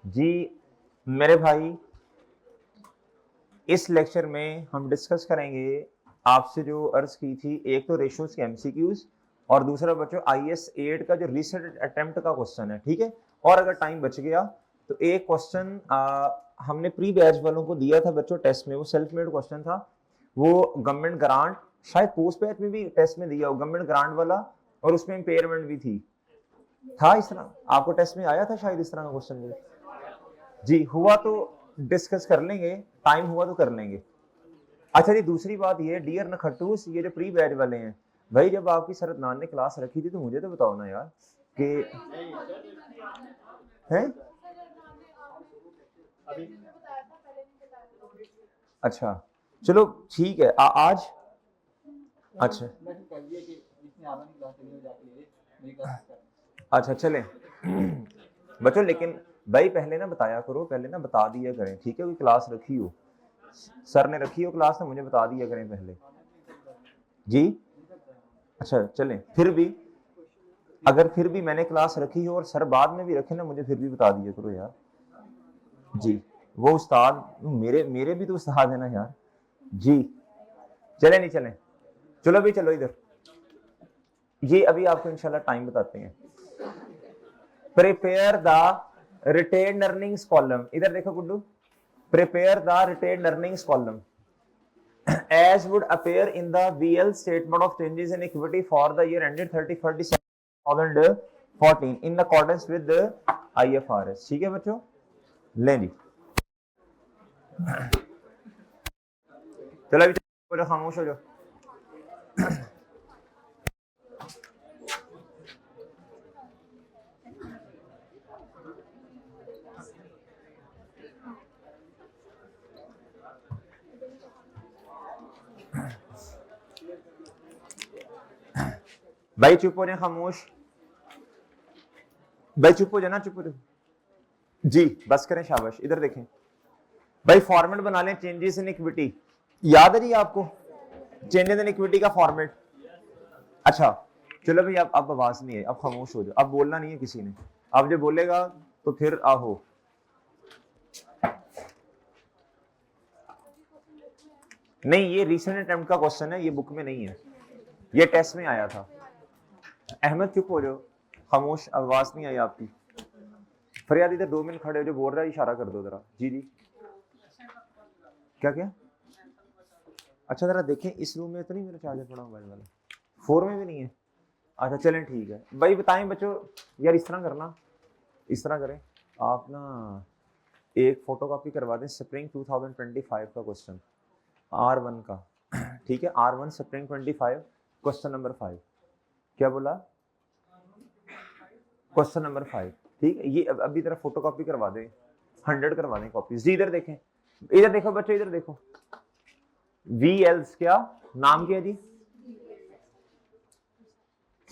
जी मेरे भाई, इस लेक्चर में हम डिस्कस करेंगे आपसे जो अर्ज की थी, एक तो रेशियोज के एमसीक्यूज और दूसरा बच्चों IS 8 का जो रिसेंट अटेम्प्ट का क्वेश्चन है, ठीक है। और अगर टाइम बच गया तो एक क्वेश्चन हमने प्री बैच वालों को दिया था बच्चों टेस्ट में, वो सेल्फ मेड क्वेश्चन था, वो गवर्नमेंट ग्रांट, शायद पोस्ट बैच में भी टेस्ट में दिया हो, गवर्नमेंट ग्रांट वाला, और उसमें इम्पेयरमेंट भी थी, था इस तरह आपको टेस्ट में आया था शायद इस तरह का क्वेश्चन जी। हुआ तो डिस्कस कर लेंगे, टाइम हुआ तो कर लेंगे। अच्छा जी, दूसरी बात ये डियर नखट्टूस, ये जो प्री बैच वाले हैं भाई, जब आपकी शरद नान ने क्लास रखी थी तो मुझे तो बताओ ना यार कि हैं। अच्छा चलो ठीक है, आज अच्छा अच्छा चले बच्चों, लेकिन भाई पहले ना बताया करो, पहले ना बता दिया करें, ठीक है। कोई क्लास रखी हो, सर ने रखी हो क्लास, तो मुझे बता दिया करें पहले जी। अच्छा चलें, फिर भी अगर फिर भी मैंने क्लास रखी हो और सर बाद में भी रखे ना, मुझे फिर भी बता दिया करो यार जी। वो उस्ताद मेरे मेरे भी तो उस्ताद है ना यार जी। चले नहीं चले, चलो भी चलो इधर, ये अभी आपको इंशाल्लाह टाइम बताते हैं। Prepare the retain earnings column, इधर देखो Guddu, prepare the retain earnings column as would appear in the VL statement of changes in equity for the year ended 31st December 2014 in accordance with the IFRS। ठीक है बच्चों, लें जी, चलो अभी खामोश हो जाओ। भाई चुप हो जाए, खामोश भाई, चुप हो जाना, चुप हो जाओ जी, बस करें, शाबाश। इधर देखें भाई, फॉर्मेट बना लें चेंजेस इन इक्विटी, याद है जी आपको चेंजेस इन इक्विटी का फॉर्मेट। अच्छा चलो भाई, अब आवाज नहीं है, अब खामोश हो जाओ, अब बोलना नहीं है किसी ने, अब जो बोलेगा तो फिर आहो। नहीं, ये रिसेंट अटेम्प्ट का क्वेश्चन है, ये बुक में नहीं है, ये टेस्ट में आया था। अहमद चुप हो जाओ, खामोश, आवाज नहीं आई आपकी। फरियाद इधर 2 मिनट खड़े हो, जो बोल रहा है इशारा कर दो जरा जी जी। क्या क्या? अच्छा जरा देखें, इस रूम में तो नहीं मेरा चार्जर पड़ा मोबाइल वाला, 4 में भी नहीं है। अच्छा चलें ठीक है भाई, बताएं बच्चों यार, इस तरह करना, इस तरह करें आप ना, एक फोटो कॉपी करवा दें स्प्रिंग 2025 का क्वेश्चन R1 का, ठीक है, R1 स्प्रिंग 25 क्वेश्चन नंबर 5। क्या बोला? क्वेश्चन नंबर 5, ठीक है। ये अभी तरह फोटो कॉपी करवा दें, 100 करवा दें कॉपी जी। इधर देखें, इधर देखो बच्चों, इधर देखो, VLs क्या नाम क्या है जी?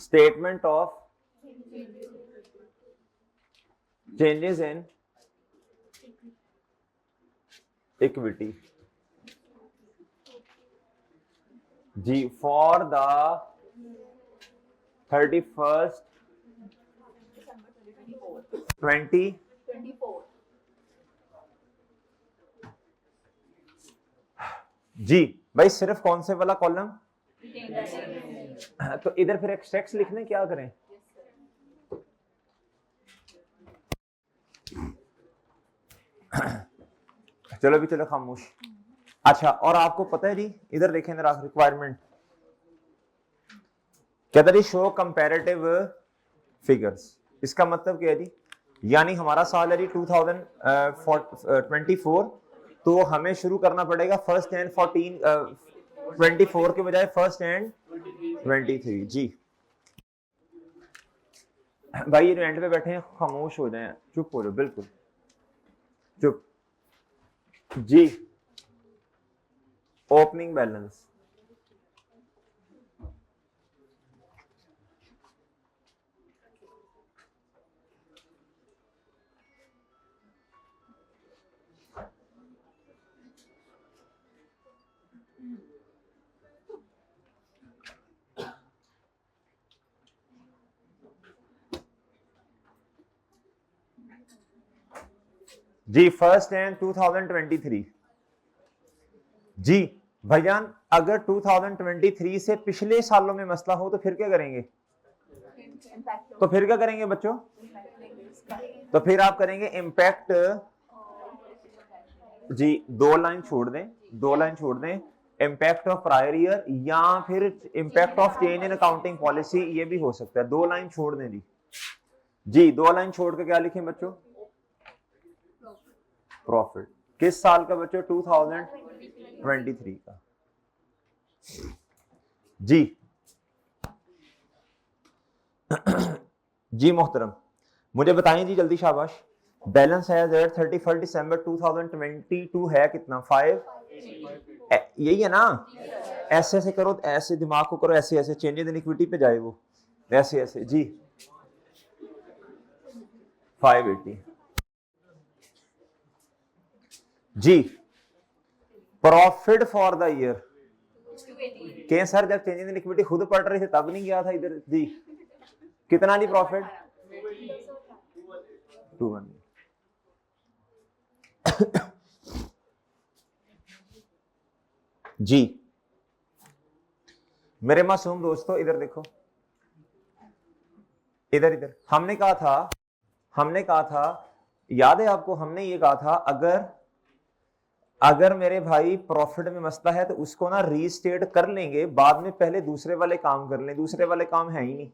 Statement of changes in equity जी, फॉर द 31st 20 जी। भाई सिर्फ कौन से वाला कॉलम? तो इधर फिर एक्सट्रैक्ट्स लिखने क्या करें? चलो भी, चलो खामोश। अच्छा, और आपको पता है जी, इधर देखें जरा, रिक्वायरमेंट कहता है शो कंपैरेटिव फिगर्स, इसका मतलब क्या है जी? यानी हमारा साल है जी 2024, तो हमें शुरू करना पड़ेगा फर्स्ट एंड 24 के बजाय फर्स्ट एंड 23 जी। भाई ये जो एंड पे बैठे हैं खामोश हो जाए, चुप हो जाओ, बिल्कुल चुप जी। ओपनिंग बैलेंस जी 1 जनवरी 2023। जी भाईजान अगर 2023 से पिछले सालों में मसला हो तो फिर क्या करेंगे? तो फिर क्या करेंगे बच्चों? तो फिर आप करेंगे इम्पैक्ट। जी 2 लाइन छोड़ दें, 2 लाइन छोड़ दें, इम्पैक्ट ऑफ प्रायर ईयर या फिर impact of change in accounting policy, ये भी हो सकता है। 2 लाइन छोड़ दें जी 2 लाइन छोड़ के क्या लिखें बच्चों? प्रॉफिट। किस साल का बच्चों? 2023 का। जी जी मोहतरम मुझे बताएं जी जल्दी, शाबाश। बैलेंस है 31 दिसंबर 2022 है कितना? 5। यही है ना? ऐसे ऐसे करो, ऐसे दिमाग को करो, ऐसे ऐसे चेंजेस इन इक्विटी पे जाए वो, ऐसे ऐसे जी 580। जी प्रॉफिट फॉर द ईयर के सर जब चेंजेस इन इक्विटी खुद पढ़ रहे थे तब नहीं गया था इधर जी। कितना जी प्रॉफिट? 200। जी मेरे मासूम दोस्तों इधर देखो, इधर इधर हमने कहा था, याद है आपको? हमने ये कहा था अगर मेरे भाई प्रॉफिट में मसला है तो उसको ना रीस्टेट कर लेंगे बाद में, पहले दूसरे वाले काम कर लें। दूसरे वाले काम है ही नहीं,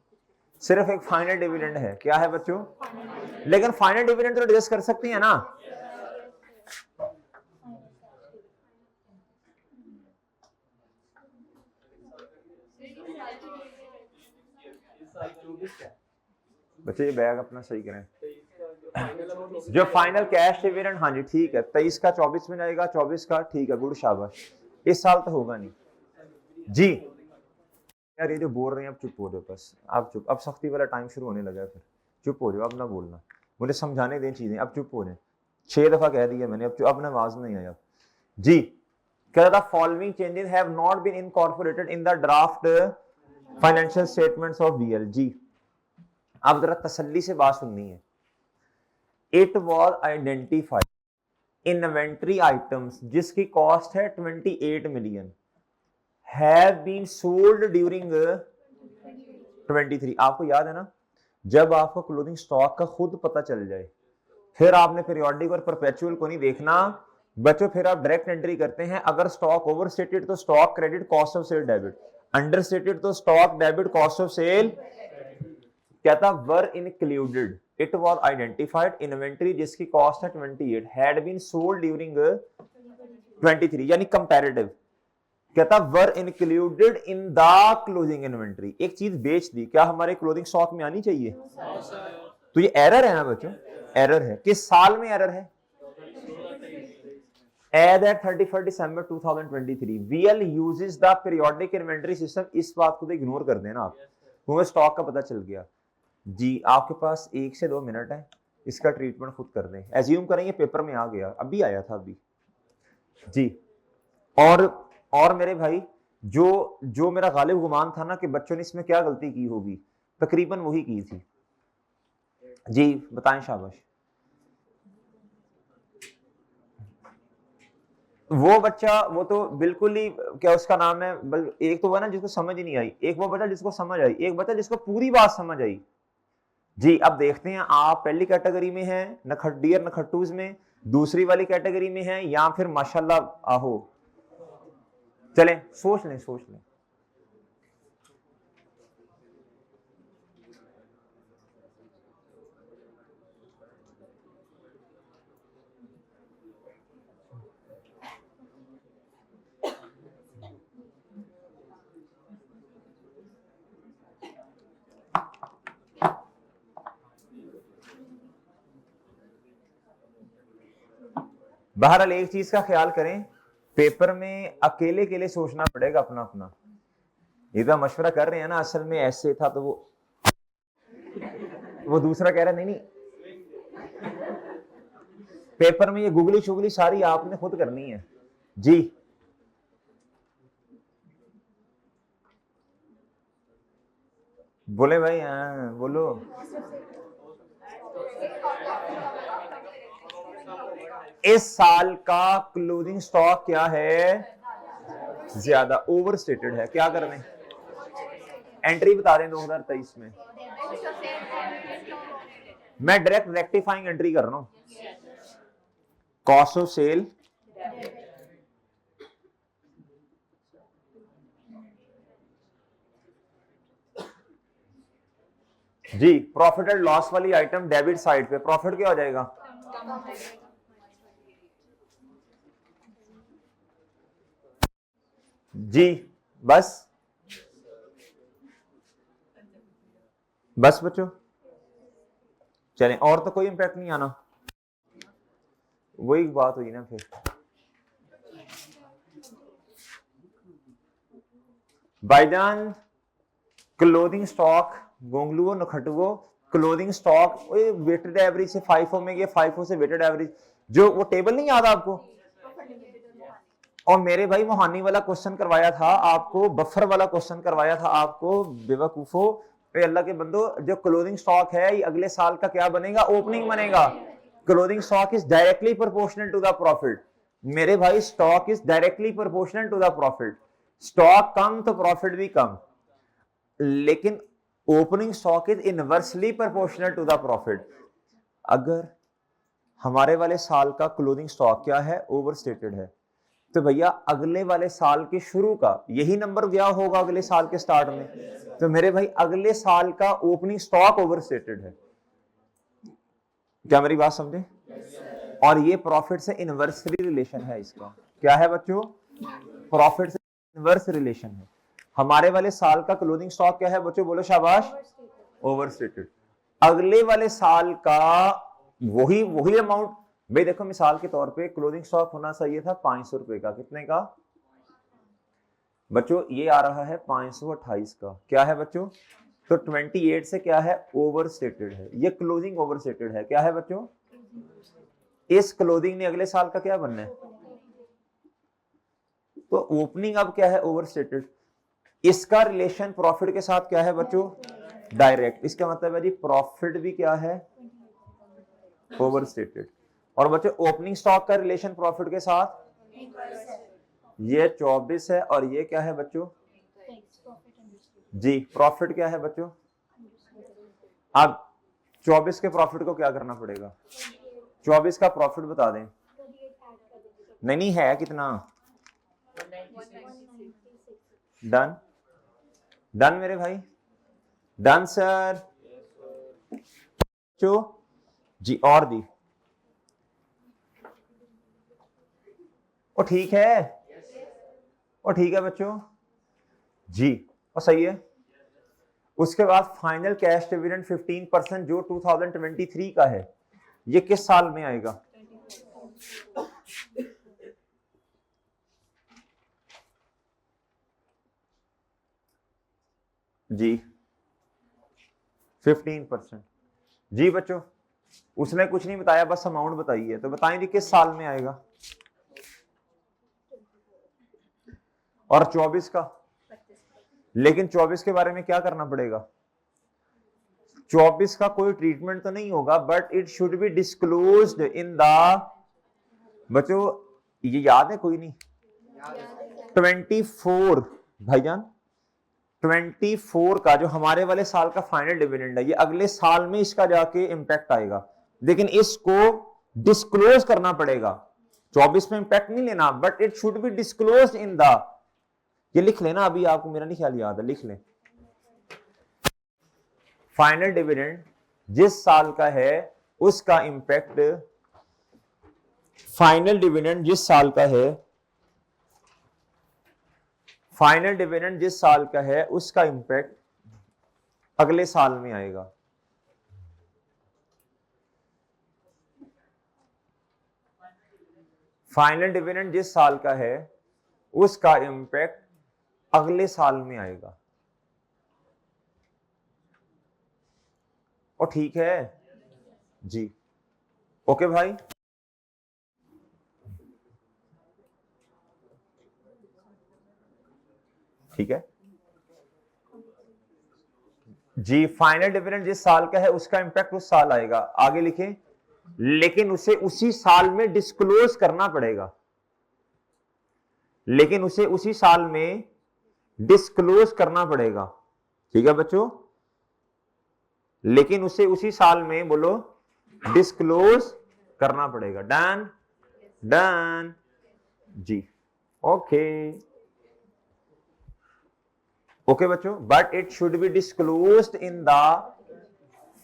सिर्फ एक फाइनल डिविडेंड है। क्या है बच्चों? लेकिन फाइनल डिविडेंड तो एडजस्ट कर सकती है ना? बच्चे ये बैग अपना सही करें। जो फाइनल कैश डिविडेंड, हाँ जी ठीक है, 23 का 24 में जाएगा, 24 का, ठीक है, गुड शाबाश। इस साल तो होगा नहीं जी। यार ये जो बोल रहे हैं, अब चुप हो जाओ बस, आप चुप। अब सख्ती वाला टाइम शुरू होने लगा है, फिर चुप हो जाओ, अब ना बोलना, मुझे समझाने दें चीजें, अब चुप हो जाए। 6 दफा कह दिया मैंने, अब ना आवाज नहीं आया जी। क्या the following changes have not been incorporated in the draft financial statements of BL. जी अब जरा तसल्ली से बात सुननी है। It was identified inventory items जिसकी कॉस्ट है 28 million have been sold during 23। आपको याद है ना, जब आपको क्लोथिंग स्टॉक का खुद पता चल जाए, फिर आपने पीरियोडिक और परपेचुअल को नहीं देखना बच्चों, फिर आप डायरेक्ट एंट्री करते हैं। अगर स्टॉक ओवर स्टेटेड तो stock credit cost of sale debit, under stated तो stock debit cost of sale. कहता were included it was identified inventory जिसकी कॉस्ट है 28 हैड बीन सोल्ड ड्यूरिंग 23, यानी कंपैरेटिव। कहता were included in the closing inventory, एक चीज बेच दी, क्या हमारे क्लोजिंग स्टॉक में आनी चाहिए? तो ये एरर है ना बच्चों, एरर है। किस साल में एरर है? As at 31 December 2023, VL uses the periodic inventory system। इस बात को तो इग्नोर कर देना आप, तुम्हें स्टॉक का पता चल गया जी। आपके पास 1 से 2 मिनट है, इसका ट्रीटमेंट खुद कर दें। एज्यूम करेंगे पेपर में आ गया, अभी आया था अभी जी। और मेरे भाई जो मेरा गालिब गुमान था ना कि बच्चों ने इसमें क्या गलती की होगी, तकरीबन वही की थी जी। बताएं शाबाश। वो बच्चा, वो तो बिल्कुल ही, क्या उसका नाम है, एक तो वो ना जिसको समझ ही नहीं आई, एक वो बच्चा जिसको समझ आई, एक बच्चा जिसको पूरी बात समझ आई जी। अब देखते हैं आप पहली कैटेगरी में हैं नखड्डियर नखट्टूज में, दूसरी वाली कैटेगरी में हैं, या फिर माशाल्लाह आहो। चलें सोच लें, सोच लें। बहरहाल एक चीज का ख्याल करें, पेपर में अकेले के लिए सोचना पड़ेगा अपना अपना। ये तो मशवरा कर रहे हैं ना, असल में ऐसे था तो वो दूसरा कह रहा नहीं नहीं, पेपर में ये गुगली शुगली सारी आपने खुद करनी है जी। बोले भाई, हाँ बोलो। इस साल का क्लोजिंग स्टॉक क्या है, ज्यादा, ओवर स्टेटेड है। क्या कर रहे हैं, एंट्री बता रहे हैं 2023 में। मैं डायरेक्ट रेक्टिफाइंग एंट्री कर रहा हूं, कॉस्ट ऑफ सेल जी, प्रॉफिट एंड लॉस वाली आइटम डेबिट साइड पे प्रॉफिट क्या हो जाएगा, जी बस बस बच्चों, चलें, और तो कोई इंपैक्ट नहीं आना। वही बात हुई ना फिर, भाईजान क्लोथिंग स्टॉक गोंगलुओ नखटुओ क्लोथिंग स्टॉक वेटेड एवरेज से फाइफो में गया, फाइफो से वेटेड एवरेज, जो वो टेबल नहीं याद आपको, और मेरे भाई मोहानी वाला क्वेश्चन करवाया था आपको, बफर वाला क्वेश्चन करवाया था आपको, बेवकूफो पे अल्लाह के बंदो, जो क्लोथिंग स्टॉक है ये अगले साल का क्या बनेगा, ओपनिंग बनेगा। Closing stock is directly proportional to the profit, मेरे भाई stock is directly proportional to the profit, stock कम तो प्रॉफिट भी कम, लेकिन opening stock is inversely proportional to the profit. अगर हमारे वाले साल का क्लोथिंग स्टॉक क्या है, ओवरस्टेटेड है, तो भैया अगले वाले साल के शुरू का यही नंबर गया होगा अगले साल के स्टार्ट में, तो मेरे भाई अगले साल का ओपनिंग स्टॉक ओवरस्टेटेड है। क्या मेरी बात समझे? और ये प्रॉफिट से इनवर्सली रिलेशन है इसका। क्या है बच्चों? प्रॉफिट से इनवर्स रिलेशन है। हमारे वाले साल का क्लोथिंग स्टॉक क्या है बच्चों, बोलो शाबाश, ओवरस्टेटेड। अगले वाले साल का वही अमाउंट, भाई देखो मिसाल के तौर पे क्लोथिंग स्टॉक होना चाहिए था 500 रुपए का, कितने का बच्चों, ये आ रहा है 528 का। क्या है बच्चों? तो 28 से क्या है, ओवरस्टेटेड है, ये क्लोजिंग ओवरस्टेटेड है। क्या है बच्चों? इस क्लोजिंग ने अगले साल का क्या बनना है, तो ओपनिंग अब क्या है, ओवरस्टेटेड। इसका रिलेशन प्रॉफिट के साथ क्या है बच्चों, डायरेक्ट। इसका मतलब है जी प्रॉफिट भी क्या है, ओवरस्टेटेड। और बच्चों ओपनिंग स्टॉक का रिलेशन प्रॉफिट के साथ, ये 24 है, और ये क्या है बच्चों जी, प्रॉफिट क्या है बच्चों। अब 24 के प्रॉफिट को क्या करना पड़ेगा, 24 का प्रॉफिट बता दें। नहीं है कितना, डन डन मेरे भाई, डन सर जी। और दी ओ ठीक है, ओ ठीक है बच्चों जी, और सही है। उसके बाद फाइनल कैश डिविडेंड 15% जो 2023 का है, ये किस साल में आएगा, जी 15%। जी बच्चों उसने कुछ नहीं बताया, बस अमाउंट बताई है, तो बताएं जी किस साल में आएगा। और 24 का, लेकिन 24 के बारे में क्या करना पड़ेगा, 24 का कोई ट्रीटमेंट तो नहीं होगा, but it should be disclosed in the, बच्चों ये याद है कोई नहीं, 24 भाईजान 24 का जो हमारे वाले साल का फाइनल डिविडेंड है, ये अगले साल में इसका जाके इंपैक्ट आएगा, लेकिन इसको डिस्क्लोज करना पड़ेगा। 24 में इंपैक्ट नहीं लेना, but it should be disclose in the, ये लिख लेना अभी, आपको मेरा नहीं ख्याल याद है, लिख लें। फाइनल डिविडेंड जिस साल का है उसका इंपैक्ट, फाइनल डिविडेंड जिस साल का है, फाइनल डिविडेंड जिस साल का है उसका इंपैक्ट अगले साल में आएगा। फाइनल डिविडेंड जिस साल का है उसका इंपैक्ट अगले साल में आएगा। और ठीक है जी, ओके भाई। ठीक है जी, फाइनल डिविडेंड जिस साल का है उसका इंपैक्ट उस साल आएगा। आगे लिखें, लेकिन उसे उसी साल में डिस्क्लोज करना पड़ेगा, लेकिन उसे उसी साल में डिस्क्लोज करना पड़ेगा। ठीक है बच्चों, लेकिन उसे उसी साल में बोलो डिस्क्लोज करना पड़ेगा। डन डन जी, ओके ओके बच्चों, but it should be disclosed in the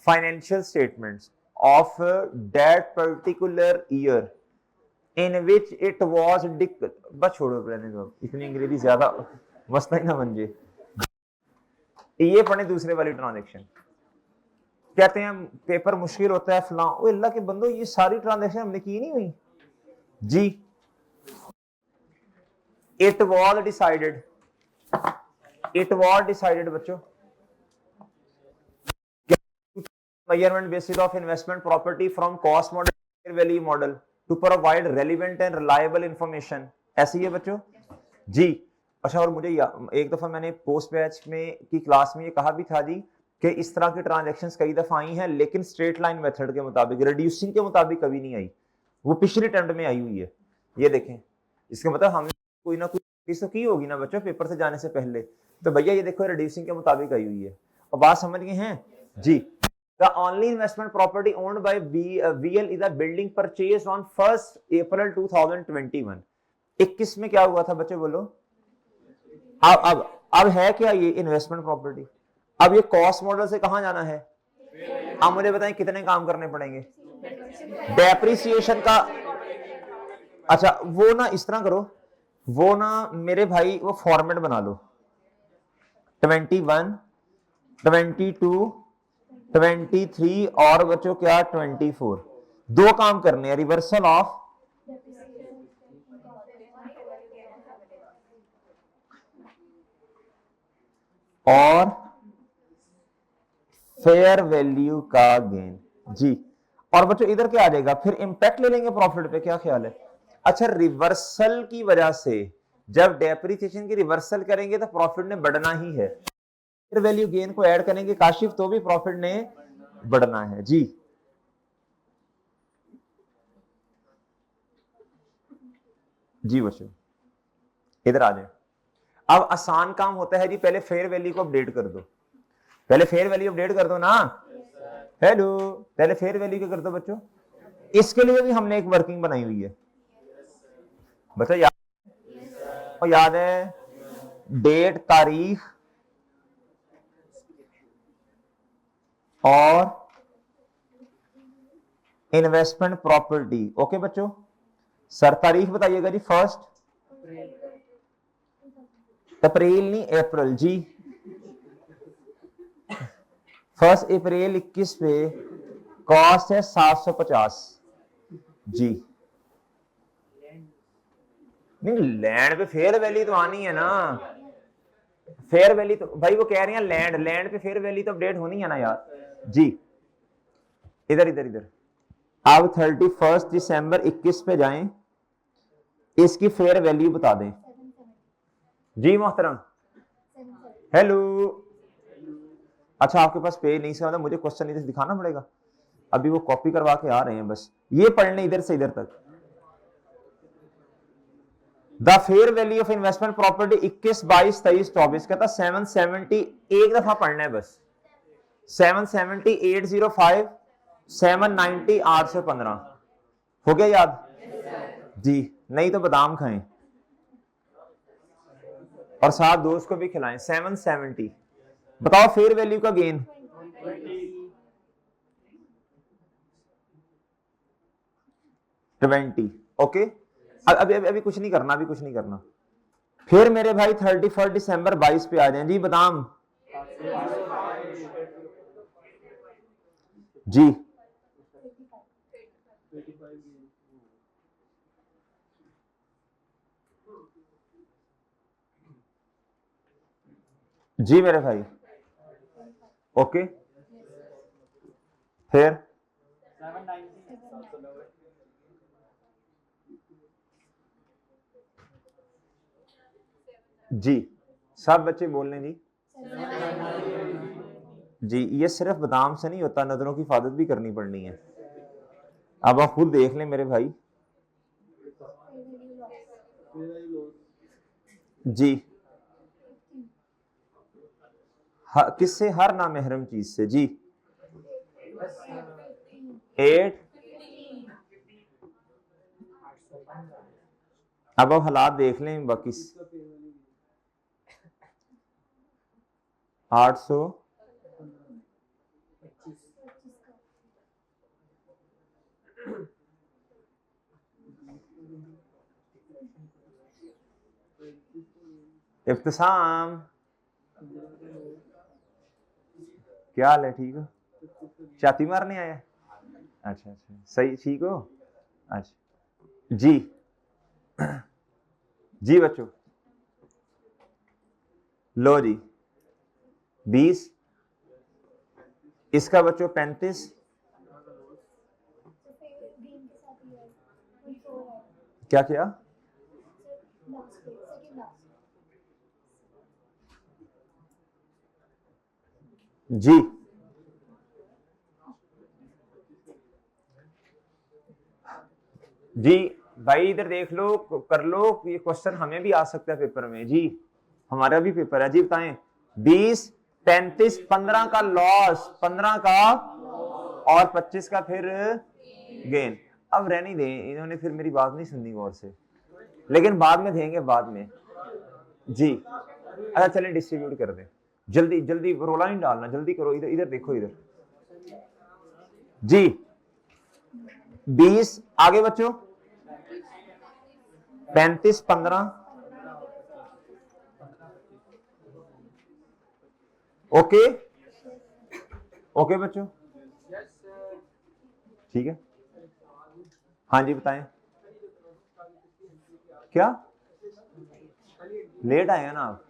financial statements of that particular year in which it was बस छोड़ो, रहने दो, इतनी अंग्रेजी ज्यादा मसला ही ना बन जाए। ये पढ़े दूसरे वाली ट्रांजेक्शन, कहते हैं पेपर मुश्किल होता है फलां, ओ अल्लाह के बंदो ये सारी ट्रांजेक्शन हमने की नहीं हुई जी। It was decided, it was decided बच्चों, measurement basis of investment property from cost model value model to provide relevant and reliable information, ऐसी है बच्चों जी। अच्छा, और मुझे एक दफा मैंने पोस्ट बैच में की क्लास में ये कहा भी था जी कि इस तरह की ट्रांजैक्शंस कई दफा आई हैं, लेकिन स्ट्रेट लाइन मेथड के मुताबिक, रिड्यूसिंग के मुताबिक कभी नहीं आई, वो पिछले अटेम्प्ट में आई हुई है। ये देखें, इसका मतलब हमने कोई ना कोई चीज तो की होगी ना बच्चों पेपर से जाने से पहले, तो भैया ये देखो रिड्यूसिंग के मुताबिक आई हुई है। और बात समझ गए हैं जी। The only investment property owned by VL is a building purchased on 1st April 2021। 21 में क्या हुआ था बच्चे बोलो? अब है क्या ये इन्वेस्टमेंट प्रॉपर्टी? अब ये कॉस्ट मॉडल से कहां जाना है? अब मुझे बताएं कितने काम करने पड़ेंगे? डेप्रिसिएशन का, अच्छा वो ना इस तरह करो, वो ना मेरे भाई वो फॉर्मेट बना लो, 21, 22, 23 और बच्चों क्या 24, दो काम करने हैं, रिवर्सल ऑफ और फेयर वैल्यू का गेन जी। और बच्चों इधर क्या आ जाएगा, फिर इंपैक्ट ले लेंगे प्रॉफिट पे, क्या ख्याल है? अच्छा, रिवर्सल की वजह से जब डेप्रिसिएशन की रिवर्सल करेंगे तो प्रॉफिट ने बढ़ना ही है, फेयर वैल्यू गेन को ऐड करेंगे काशिफ तो भी प्रॉफिट ने बढ़ना है जी। जी बच्चों इधर आ जाए। अब आसान काम होता है जी, पहले फेयर वैल्यू को अपडेट कर दो, पहले फेयर वैल्यू अपडेट कर दो ना। हेलो, पहले फेयर वैल्यू क्या कर दो बच्चों। इसके लिए भी हमने एक वर्किंग बनाई हुई है बच्चों, याद और याद है, डेट तारीख और इन्वेस्टमेंट प्रॉपर्टी। ओके बच्चों, सर तारीख बताइएगा जी, 1 अप्रैल नहीं अप्रैल जी, 1 अप्रैल 21 पे कॉस्ट है 750 जी। नहीं लैंड पे फेयर वैल्यू तो आनी है ना, फेयर वैल्यू तो भाई वो कह रहे हैं लैंड, लैंड पे फेयर वैल्यू तो अपडेट होनी है ना यार जी। इधर इधर इधर अब 31 दिसंबर 21 पे जाएं, इसकी फेयर वैल्यू बता दें जी मोहतरम। हेलो, अच्छा आपके पास पेज नहीं समझा, मुझे क्वेश्चन इधर दिखाना पड़ेगा, अभी वो कॉपी करवा के आ रहे हैं, बस ये पढ़ लें इधर से इधर तक। The fair value of investment property 21, 22, 23, 24 कहता 770, एक दफा पढ़ना है बस, 770, 805, 790, 815 हो गया याद जी। नहीं तो बादाम खाएं और साथ दोस्त को भी खिलाएं। 770 बताओ फेयर वैल्यू का गेन 20। ओके, अभी अभी कुछ नहीं करना, अभी कुछ नहीं करना। फिर मेरे भाई 31 दिसंबर 22 पे आ जाएं जी, बादाम जी। जी मेरे भाई ओके, फिर जी सब बच्चे बोल लें जी। जी ये सिर्फ बादाम से नहीं होता, नजरों की हिफाजत भी करनी पड़नी है। अब आप खुद देख लें मेरे भाई जी। किससे? हर नामहरम चीज से जी। 8। अब आप हालात देख लें बाकी 800 इब्तिसाम क्या हाल है? ठीक हो? छाती मारने आया? अच्छा अच्छा, सही, ठीक हो? अच्छा जी। जी बच्चों, लो जी 20, इसका बच्चों 35, क्या किया? जी जी भाई इधर देख लो, कर लो, ये क्वेश्चन हमें भी आ सकता है पेपर में जी, हमारा भी पेपर है जी। बताएं 20, 35, 15 का लॉस, 15 का और 25 का फिर गेन। अब रहने दें, इन्होंने फिर मेरी बात नहीं सुननी गौर से, लेकिन बाद में देंगे, बाद में जी। अच्छा चलें डिस्ट्रीब्यूट कर दें, जल्दी जल्दी, रोला नहीं डालना, जल्दी करो। इधर इधर देखो, इधर जी 20, आगे बच्चों 35, 15, ओके ओके बच्चों, ठीक है। हाँ जी बताएं, क्या लेट आए हैं ना आप?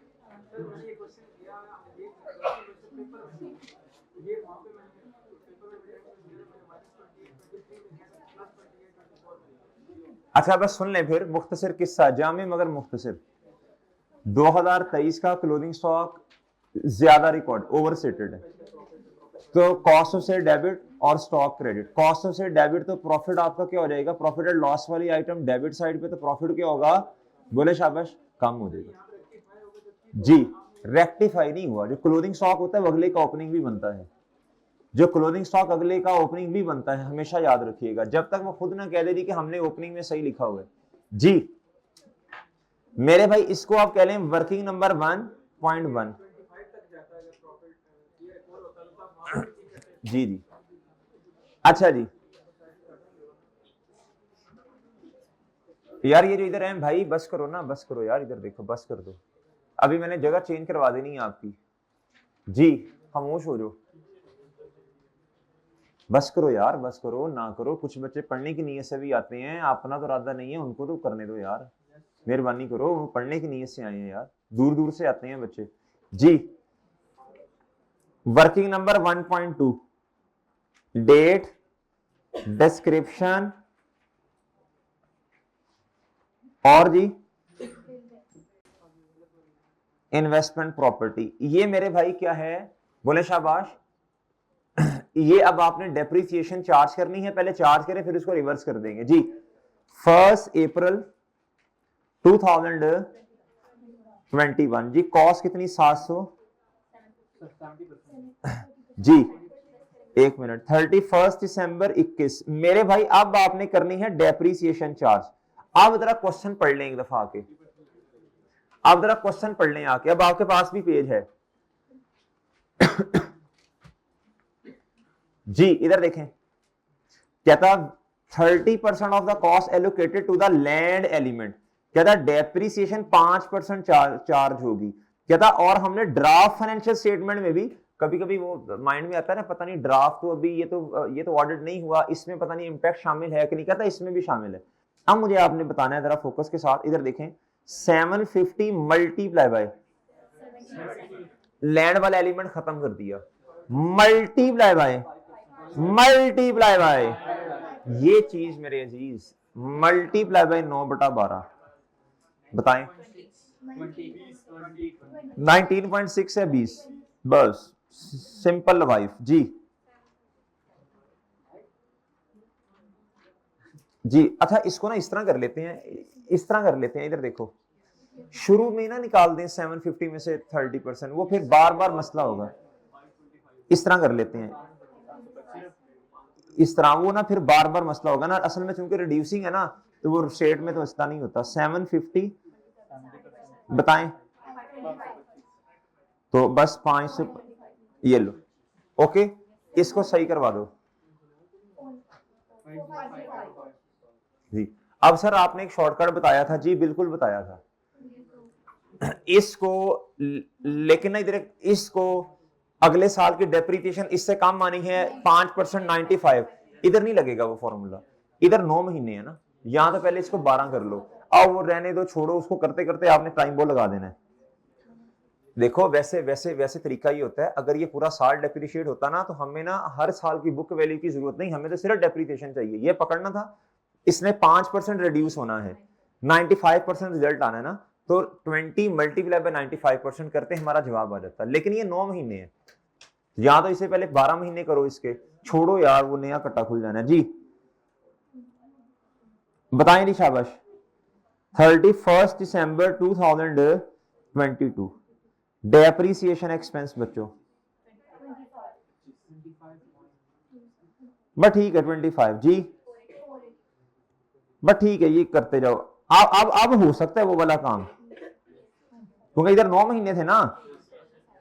अच्छा बस सुन लें फिर, मुख्तसर किस्सा जामे मगर मुख्तसर। 2023 का क्लोथिंग स्टॉक ज्यादा रिकॉर्ड ओवरसेटेड है, तो कॉस्ट से डेबिट और स्टॉक क्रेडिट। कॉस्ट से डेबिट तो प्रॉफिट आपका क्या हो जाएगा, प्रॉफिट एंड लॉस वाली आइटम डेबिट साइड पे, तो प्रॉफिट क्या होगा? बोले शाबाश, कम हो जाएगा जी। रेक्टिफाई नहीं हुआ, जो क्लोथिंग स्टॉक होता है वो अगले का ओपनिंग भी बनता है, जो क्लोथिंग स्टॉक अगले का ओपनिंग भी बनता है, हमेशा याद रखिएगा, जब तक वो खुद ना कह दे कि हमने ओपनिंग में सही लिखा हुआ है जी। मेरे भाई इसको आप कह लें वर्किंग नंबर 1.1 जी जी। अच्छा जी, यार ये जो इधर है भाई, बस करो ना, बस करो यार, इधर देखो, बस कर दो। अभी मैंने जगह चेंज करवा देनी है आपकी जी, खामोश हो जाओ, बस करो यार, बस करो ना करो। कुछ बच्चे पढ़ने की नीयत से भी आते हैं, अपना तो इरादा नहीं है, उनको तो करने दो यार, मेहरबानी करो, वो पढ़ने की नीयत से आए हैं यार, दूर दूर से आते हैं बच्चे जी। वर्किंग नंबर 1.2 डेट, डिस्क्रिप्शन और जी इन्वेस्टमेंट प्रॉपर्टी। ये मेरे भाई क्या है? बोले शाबाश। ये अब आपने डेप्रिसिएशन चार्ज करनी है, पहले चार्ज करें फिर उसको रिवर्स कर देंगे जी। 1 अप्रैल 2021 जी, कॉस्ट कितनी? 700 जी। एक मिनट, 31 दिसंबर 21 मेरे भाई, अब आपने करनी है डेप्रिसिएशन चार्ज। अब जरा क्वेश्चन पढ़ लें एक दफा आके, आप जरा क्वेश्चन पढ़ लें आके, अब आपके पास भी पेज है जी। इधर देखें, कहता 30% of the cost allocated to the land element, कहता डेप्रिसिएशन 5% चार्ज होगी, कहता और हमने ड्राफ्ट फाइनेंशियल स्टेटमेंट में भी, कभी कभी वो माइंड में आता है ना, पता नहीं ड्राफ्ट तो अभी ये तो ऑडिट नहीं हुआ, इसमें पता नहीं इंपैक्ट शामिल है कि नहीं, कहता इसमें भी शामिल है। अब मुझे आपने बताना है जरा फोकस के साथ, इधर देखें 750 मल्टीप्लाई बाय, लैंड वाला एलिमेंट खत्म कर दिया, मल्टीप्लाई बाय, मल्टीप्लाई बाय, ये चीज मेरे अजीज, मल्टीप्लाई बाय 9/12, बताएं 19.6 है 20, बस सिंपल वाइफ जी। जी अच्छा, इसको ना इस तरह कर लेते हैं, इस तरह कर लेते हैं, इधर देखो, शुरू में ना निकाल दें 750 में से 30%, वो फिर बार बार मसला होगा। इस तरह कर लेते हैं, इस तरह, वो ना फिर बार बार मसला होगा ना, असल में चूंकि रिड्यूसिंग है ना, तो वो स्टेट में तो मसला नहीं होता। 750 बताएं, तो बस 5 से ये लो, ओके, इसको सही करवा दो जी। अब सर आपने एक शॉर्टकट बताया था जी, बिल्कुल बताया था, इसको लेकिन ना इधर इसको अगले साल की डेप्रिसिएशन इससे कम आनी है 5% 95, इधर नहीं लगेगा वो फॉर्मूला, इधर 9 महीने है ना, यहां तो पहले इसको 12 कर लो, अब वो रहने दो, छोड़ो उसको, करते करते आपने टाइम वो लगा देना है। देखो वैसे वैसे वैसे तरीका ही होता है, अगर ये पूरा साल डेप्रिशिएट होता ना, तो हमें ना हर साल की बुक वैल्यू की जरूरत नहीं, हमें तो सिर्फ डेप्रिसिएशन चाहिए, ये पकड़ना था। इसने 5% रिड्यूस होना है, 95% रिजल्ट आना है ना, तो 20 मल्टीप्लाई बाय 95% करते हमारा जवाब आ जाता है। लेकिन ये 9 महीने है, या तो इसे पहले 12 महीने करो इसके, छोड़ो यार वो नया कट्टा खुल जाना है जी। बताएं जी, शाबाश। 31 दिसंबर 2022 डेप्रिसिएशन एक्सपेंस बच्चों, बस ठीक है 25 जी, बस ठीक है, ये करते जाओ। अब हो सकता है वो वाला काम, क्योंकि इधर 9 महीने थे ना,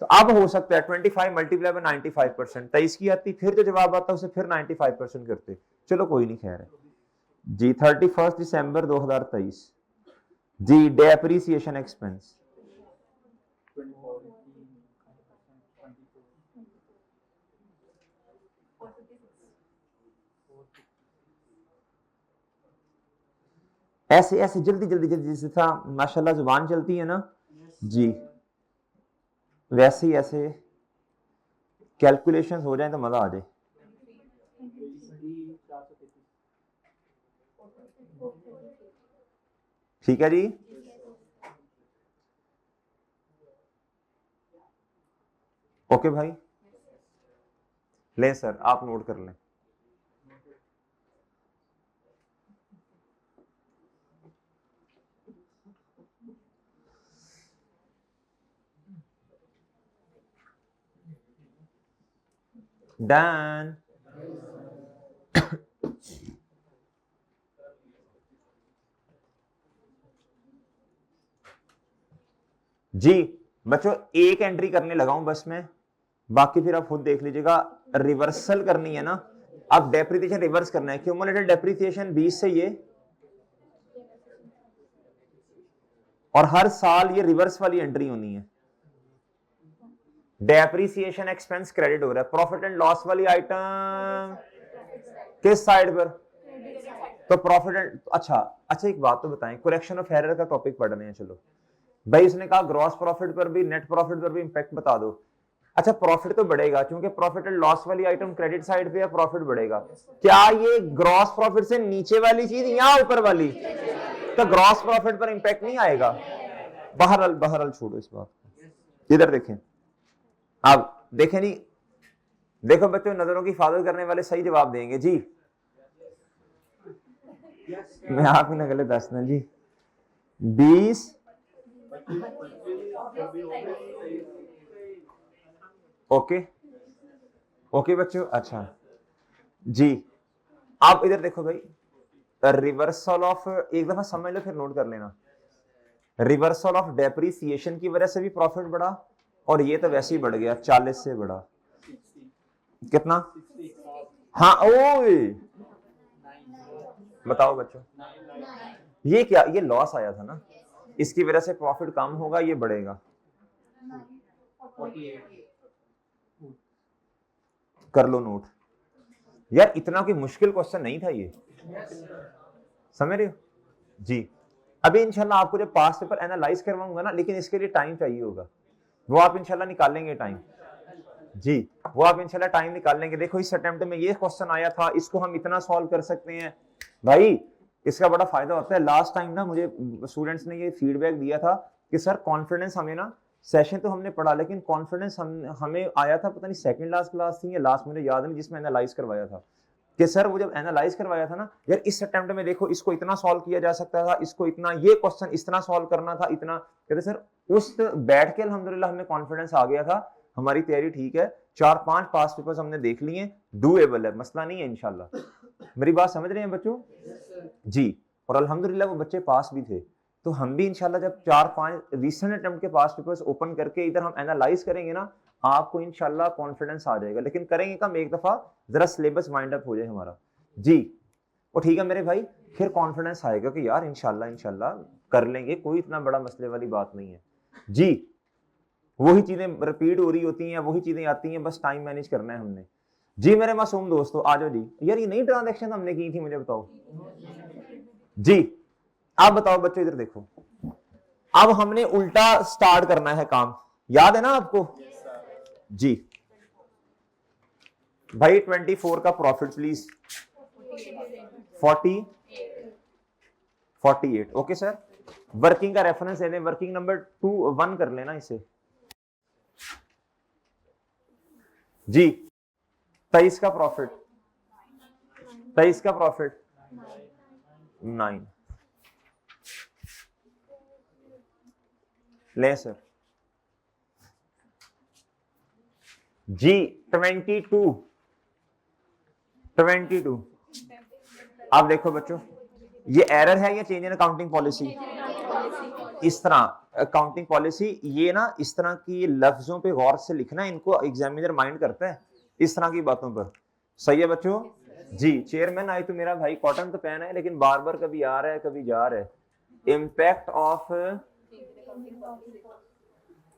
तो अब हो सकता है 25 मल्टीप्लाई बाय 95%, 23 की आती, फिर जो जवाब आता उसे फिर 95% करते। चलो कोई नहीं, खैर है जी। 31 दिसंबर 2023 जी, डेप्रिसिएशन एक्सपेंस, ऐसे ऐसे जल्दी जल्दी जल्दी, जिस तरह माशाल्लाह जुबान चलती है ना जी, वैसे ही ऐसे कैलकुलेशन हो जाए तो मजा आ जाए। ठीक है जी, ओके भाई, ले सर आप नोट कर लें। डन जी बच्चों, एक एंट्री करने लगा हूं बस मैं, बाकी फिर आप खुद देख लीजिएगा। रिवर्सल करनी है ना, अब डेप्रिसिएशन रिवर्स करना है, क्यूमुलेटेड डेप्रिसिएशन 20 से ये, और हर साल ये रिवर्स वाली एंट्री होनी है। डेप्रिसिएशन एक्सपेंस क्रेडिट हो रहा है, प्रॉफिट एंड लॉस वाली आइटम किस साइड पर, तो प्रॉफिट एंड, अच्छा अच्छा एक बात तो बताएं, करेक्शन ऑफ एरर का टॉपिक पढ़ रहे हैं, चलो भाई, उसने कहा ग्रॉस प्रॉफिट पर भी नेट प्रॉफिट पर भी इंपैक्ट बता दो। अच्छा प्रॉफिट तो बढ़ेगा, क्योंकि प्रॉफिट एंड लॉस वाली आइटम क्रेडिट साइड पे है, प्रॉफिट बढ़ेगा। क्या ये ग्रॉस प्रॉफिट से नीचे वाली चीज या ऊपर वाली, तो ग्रॉस प्रॉफिट पर इंपैक्ट नहीं आएगा। बहरहाल बहरहाल छोड़ो इस बात को, इधर देखें, अब देखें नहीं, देखो बच्चों, नजरों की हिफाजत करने वाले सही जवाब देंगे जी, मैं आप ही ना गलत दसना जी। 20 ओके ओके बच्चों, अच्छा जी। आप इधर देखो भाई, रिवर्सल ऑफ, एक दफा समझ लो फिर नोट कर लेना, रिवर्सल ऑफ डेप्रिसिएशन की वजह से भी प्रॉफिट बढ़ा, और ये तो वैसे ही बढ़ गया 40 से बढ़ा कितना, हाँ ओए बताओ बच्चों, ये क्या, ये लॉस आया था ना, इसकी वजह से प्रॉफिट कम होगा, ये बढ़ेगा, कर लो नोट। यार इतना कोई मुश्किल क्वेश्चन नहीं था ये, समझ रहे हो जी। अभी इंशाल्लाह आपको जब पास पेपर एनालाइज करवाऊंगा ना, लेकिन इसके लिए टाइम चाहिए होगा, वो आप इंशाल्लाह निकालेंगे टाइम जी, वो आप इंशाल्लाह टाइम निकालेंगे। देखो इस अटेम्प्ट में ये क्वेश्चन आया था, इसको हम इतना सॉल्व कर सकते हैं भाई, इसका बड़ा फायदा होता है। लास्ट टाइम ना मुझे स्टूडेंट्स ने ये फीडबैक दिया था कि सर कॉन्फिडेंस हमें ना, सेशन तो हमने पढ़ा लेकिन कॉन्फिडेंस हमें आया था, पता नहीं सेकंड लास्ट क्लास थी या लास्ट, मुझे याद नहीं, जिसमें एनालाइज करवाया था, कि सर वो जब एनालाइज करवाया था ना यार, इस अटेम्प्ट में देखो इसको इतना सॉल्व किया जा सकता था, इसको इतना, ये क्वेश्चन इस तरह सॉल्व करना था, इतना कहते सर उस बैठ के अल्हम्दुलिल्लाह हमें कॉन्फिडेंस आ गया था, हमारी तैयारी ठीक है, 4-5 पास पेपर्स हमने देख लिए, डूएबल है, मसला नहीं है इंशाल्लाह। मेरी बात समझ रहे हैं बच्चों? जी। और अल्हम्दुलिल्लाह वो बच्चे पास भी थे। तो हम भी इंशाल्लाह जब 4-5 रीसेंट अटेम्प्ट के पास पेपर्स ओपन करके इधर हम एनालाइज करेंगे ना, आपको इंशाल्लाह कॉन्फिडेंस आ जाएगा। लेकिन करेंगे कम, एक दफा जरा सिलेबस वाइंड अप हो जाए हमारा। जी वो ठीक है मेरे भाई, फिर कॉन्फिडेंस आएगा कि यार इंशाल्लाह इंशाल्लाह कर लेंगे, कोई इतना बड़ा मसले वाली बात नहीं है। जी वही चीजें रिपीट हो रही होती हैं, वही चीजें आती हैं, बस टाइम मैनेज करना है हमने। जी मेरे मासूम दोस्तों आ जाओ जी। यार ये नई ट्रांजैक्शन हमने की थी, मुझे बताओ जी। आप बताओ बच्चों, इधर देखो, अब हमने उल्टा स्टार्ट करना है काम, याद है ना आपको? जी भाई 24 का profit please, 48 okay sir. Working का रेफरेंस दे दें, वर्किंग नंबर 1 कर लेना इसे। जी 23 का प्रॉफिट, 23 का प्रॉफिट 9 ले सर। जी 22 आप देखो बच्चों, ये एरर है या चेंज इन अकाउंटिंग पॉलिसी? इस तरह अकाउंटिंग पॉलिसी, ये ना इस तरह की लफ्जों पे गौर से लिखना, इनको एग्जामिनर माइंड करता है इस तरह की बातों पर। सही है बच्चों? जी चेयरमैन आई तो मेरा भाई कॉटन तो पहना है, लेकिन बार बार कभी आ रहा है कभी जा रहा है। इम्पैक्ट ऑफ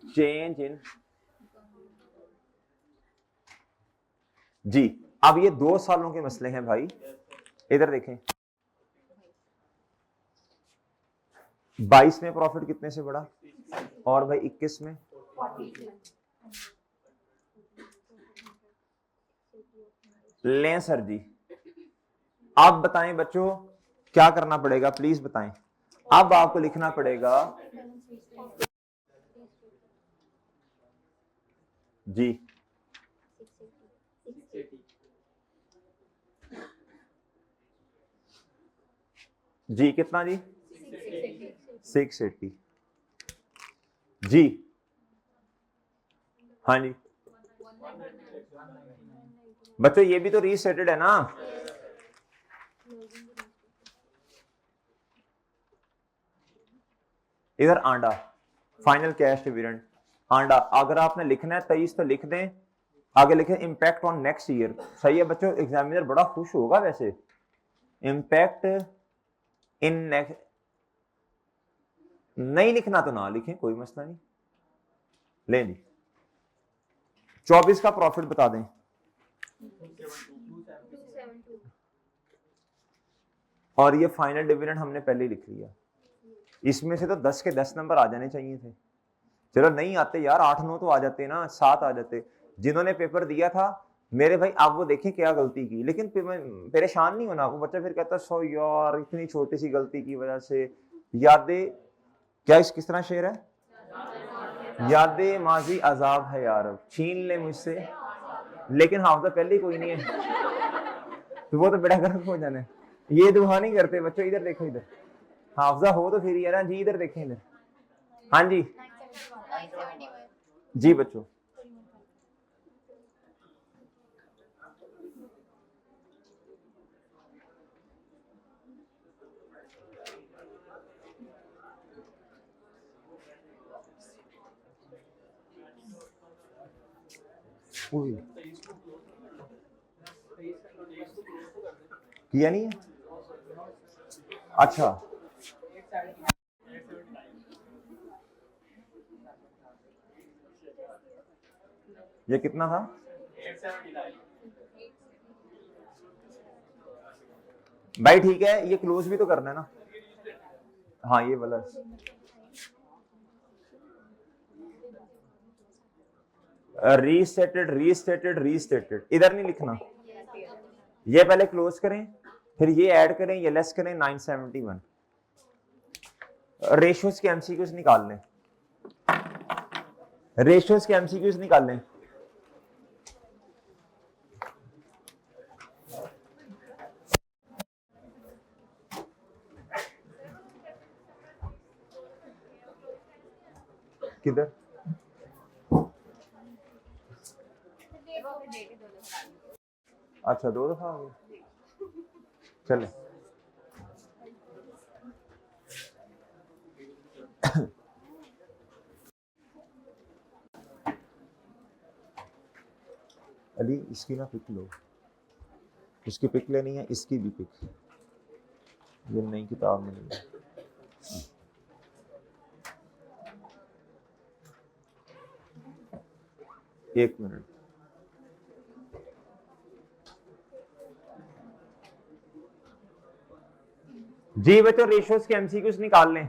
चेंज इन, जी अब ये 2 सालों के मसले हैं भाई, इधर देखें। 22 में प्रॉफिट कितने से बढ़ा, और भाई 21 में, लें सर जी। आप बताएं बच्चों क्या करना पड़ेगा, प्लीज बताएं। अब आपको लिखना पड़ेगा जी, जी कितना जी, 680 जी, हाँ जी बच्चों ये भी तो रीस्टेटेड है ना। इधर आंडा फाइनल कैश डिविडेंड, आंडा अगर आपने लिखना है 23 तो लिख दें, आगे लिखे इम्पैक्ट ऑन नेक्स्ट ईयर। सही है बच्चों, एग्जामिनर बड़ा खुश होगा वैसे। इम्पैक्ट इन नेक्स्ट, नहीं लिखना तो ना लिखें, कोई मसला नहीं। ले जी 24 का प्रॉफिट बता दें, और ये फाइनल डिविडेंड हमने पहले ही लिख लिया। इसमें से तो 10 के 10 नंबर आ जाने चाहिए थे। चलो नहीं आते यार, 8-9 तो आ जाते ना, 7 आ जाते। जिन्होंने पेपर दिया था मेरे भाई, आप वो देखें क्या गलती की। लेकिन परेशान नहीं होना, वो बच्चा फिर कहता सो यार इतनी छोटी सी गलती की वजह से यादें, क्या इस किस तरह शेर है, यादें माजी अजाब है यार, छीन ले मुझसे, लेकिन हाफजा पहले ही कोई नहीं है तो वो तो बेड़ा गर्क हो जाने। ये दुआ नहीं करते बच्चों, इधर देखो, इधर हाफजा हो तो फिर यार जी, इधर देखें इधर, हाँ जी जी बच्चों। किया नहीं है, अच्छा ये कितना था, भाई ठीक है, ये क्लोज भी तो करना है ना। हाँ ये वाला रीस्टेटेड रीस्टेटेड रीस्टेटेड, इधर नहीं लिखना, ये पहले क्लोज करें, फिर ये ऐड करें, ये लेस करें, 971। रेशियोज के एमसीक्यूज निकाल लें, रेशियोज के एमसीक्यूज निकाल लें। किधर? अच्छा 2 दफा हो गए, चले। अली इसकी ना पिक लो, इसकी पिक लेनी है, इसकी भी पिक, ये नई किताब में नहीं है। एक मिनट। जी बच्चों रेशियोज के एमसीक्यूज निकाल लें।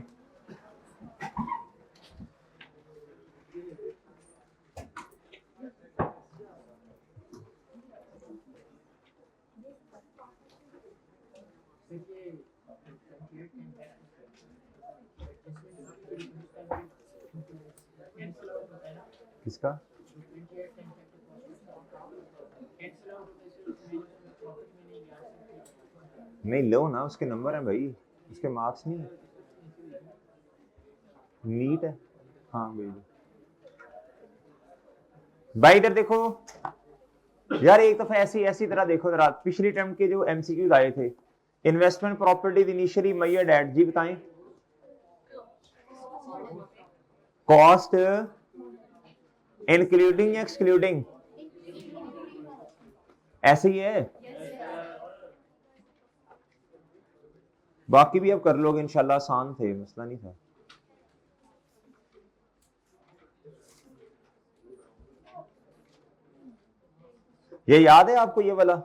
किसका? नहीं लो ना, उसके नंबर हैं भाई, उसके मार्क्स नहीं नीट है। हाँ भाई भाई इधर देखो यार, एक दफा ऐसी तरह देखो जरा, पिछली टर्म के जो एमसीक्यूज आए थे, investment properties initially measured at, जी बताएं, कॉस्ट इंक्लूडिंग एक्सक्लूडिंग, ऐसे ही है। बाकी भी अब कर लोगे इंशाल्लाह, आसान थे, मसला नहीं था। ये याद है आपको ये वाला,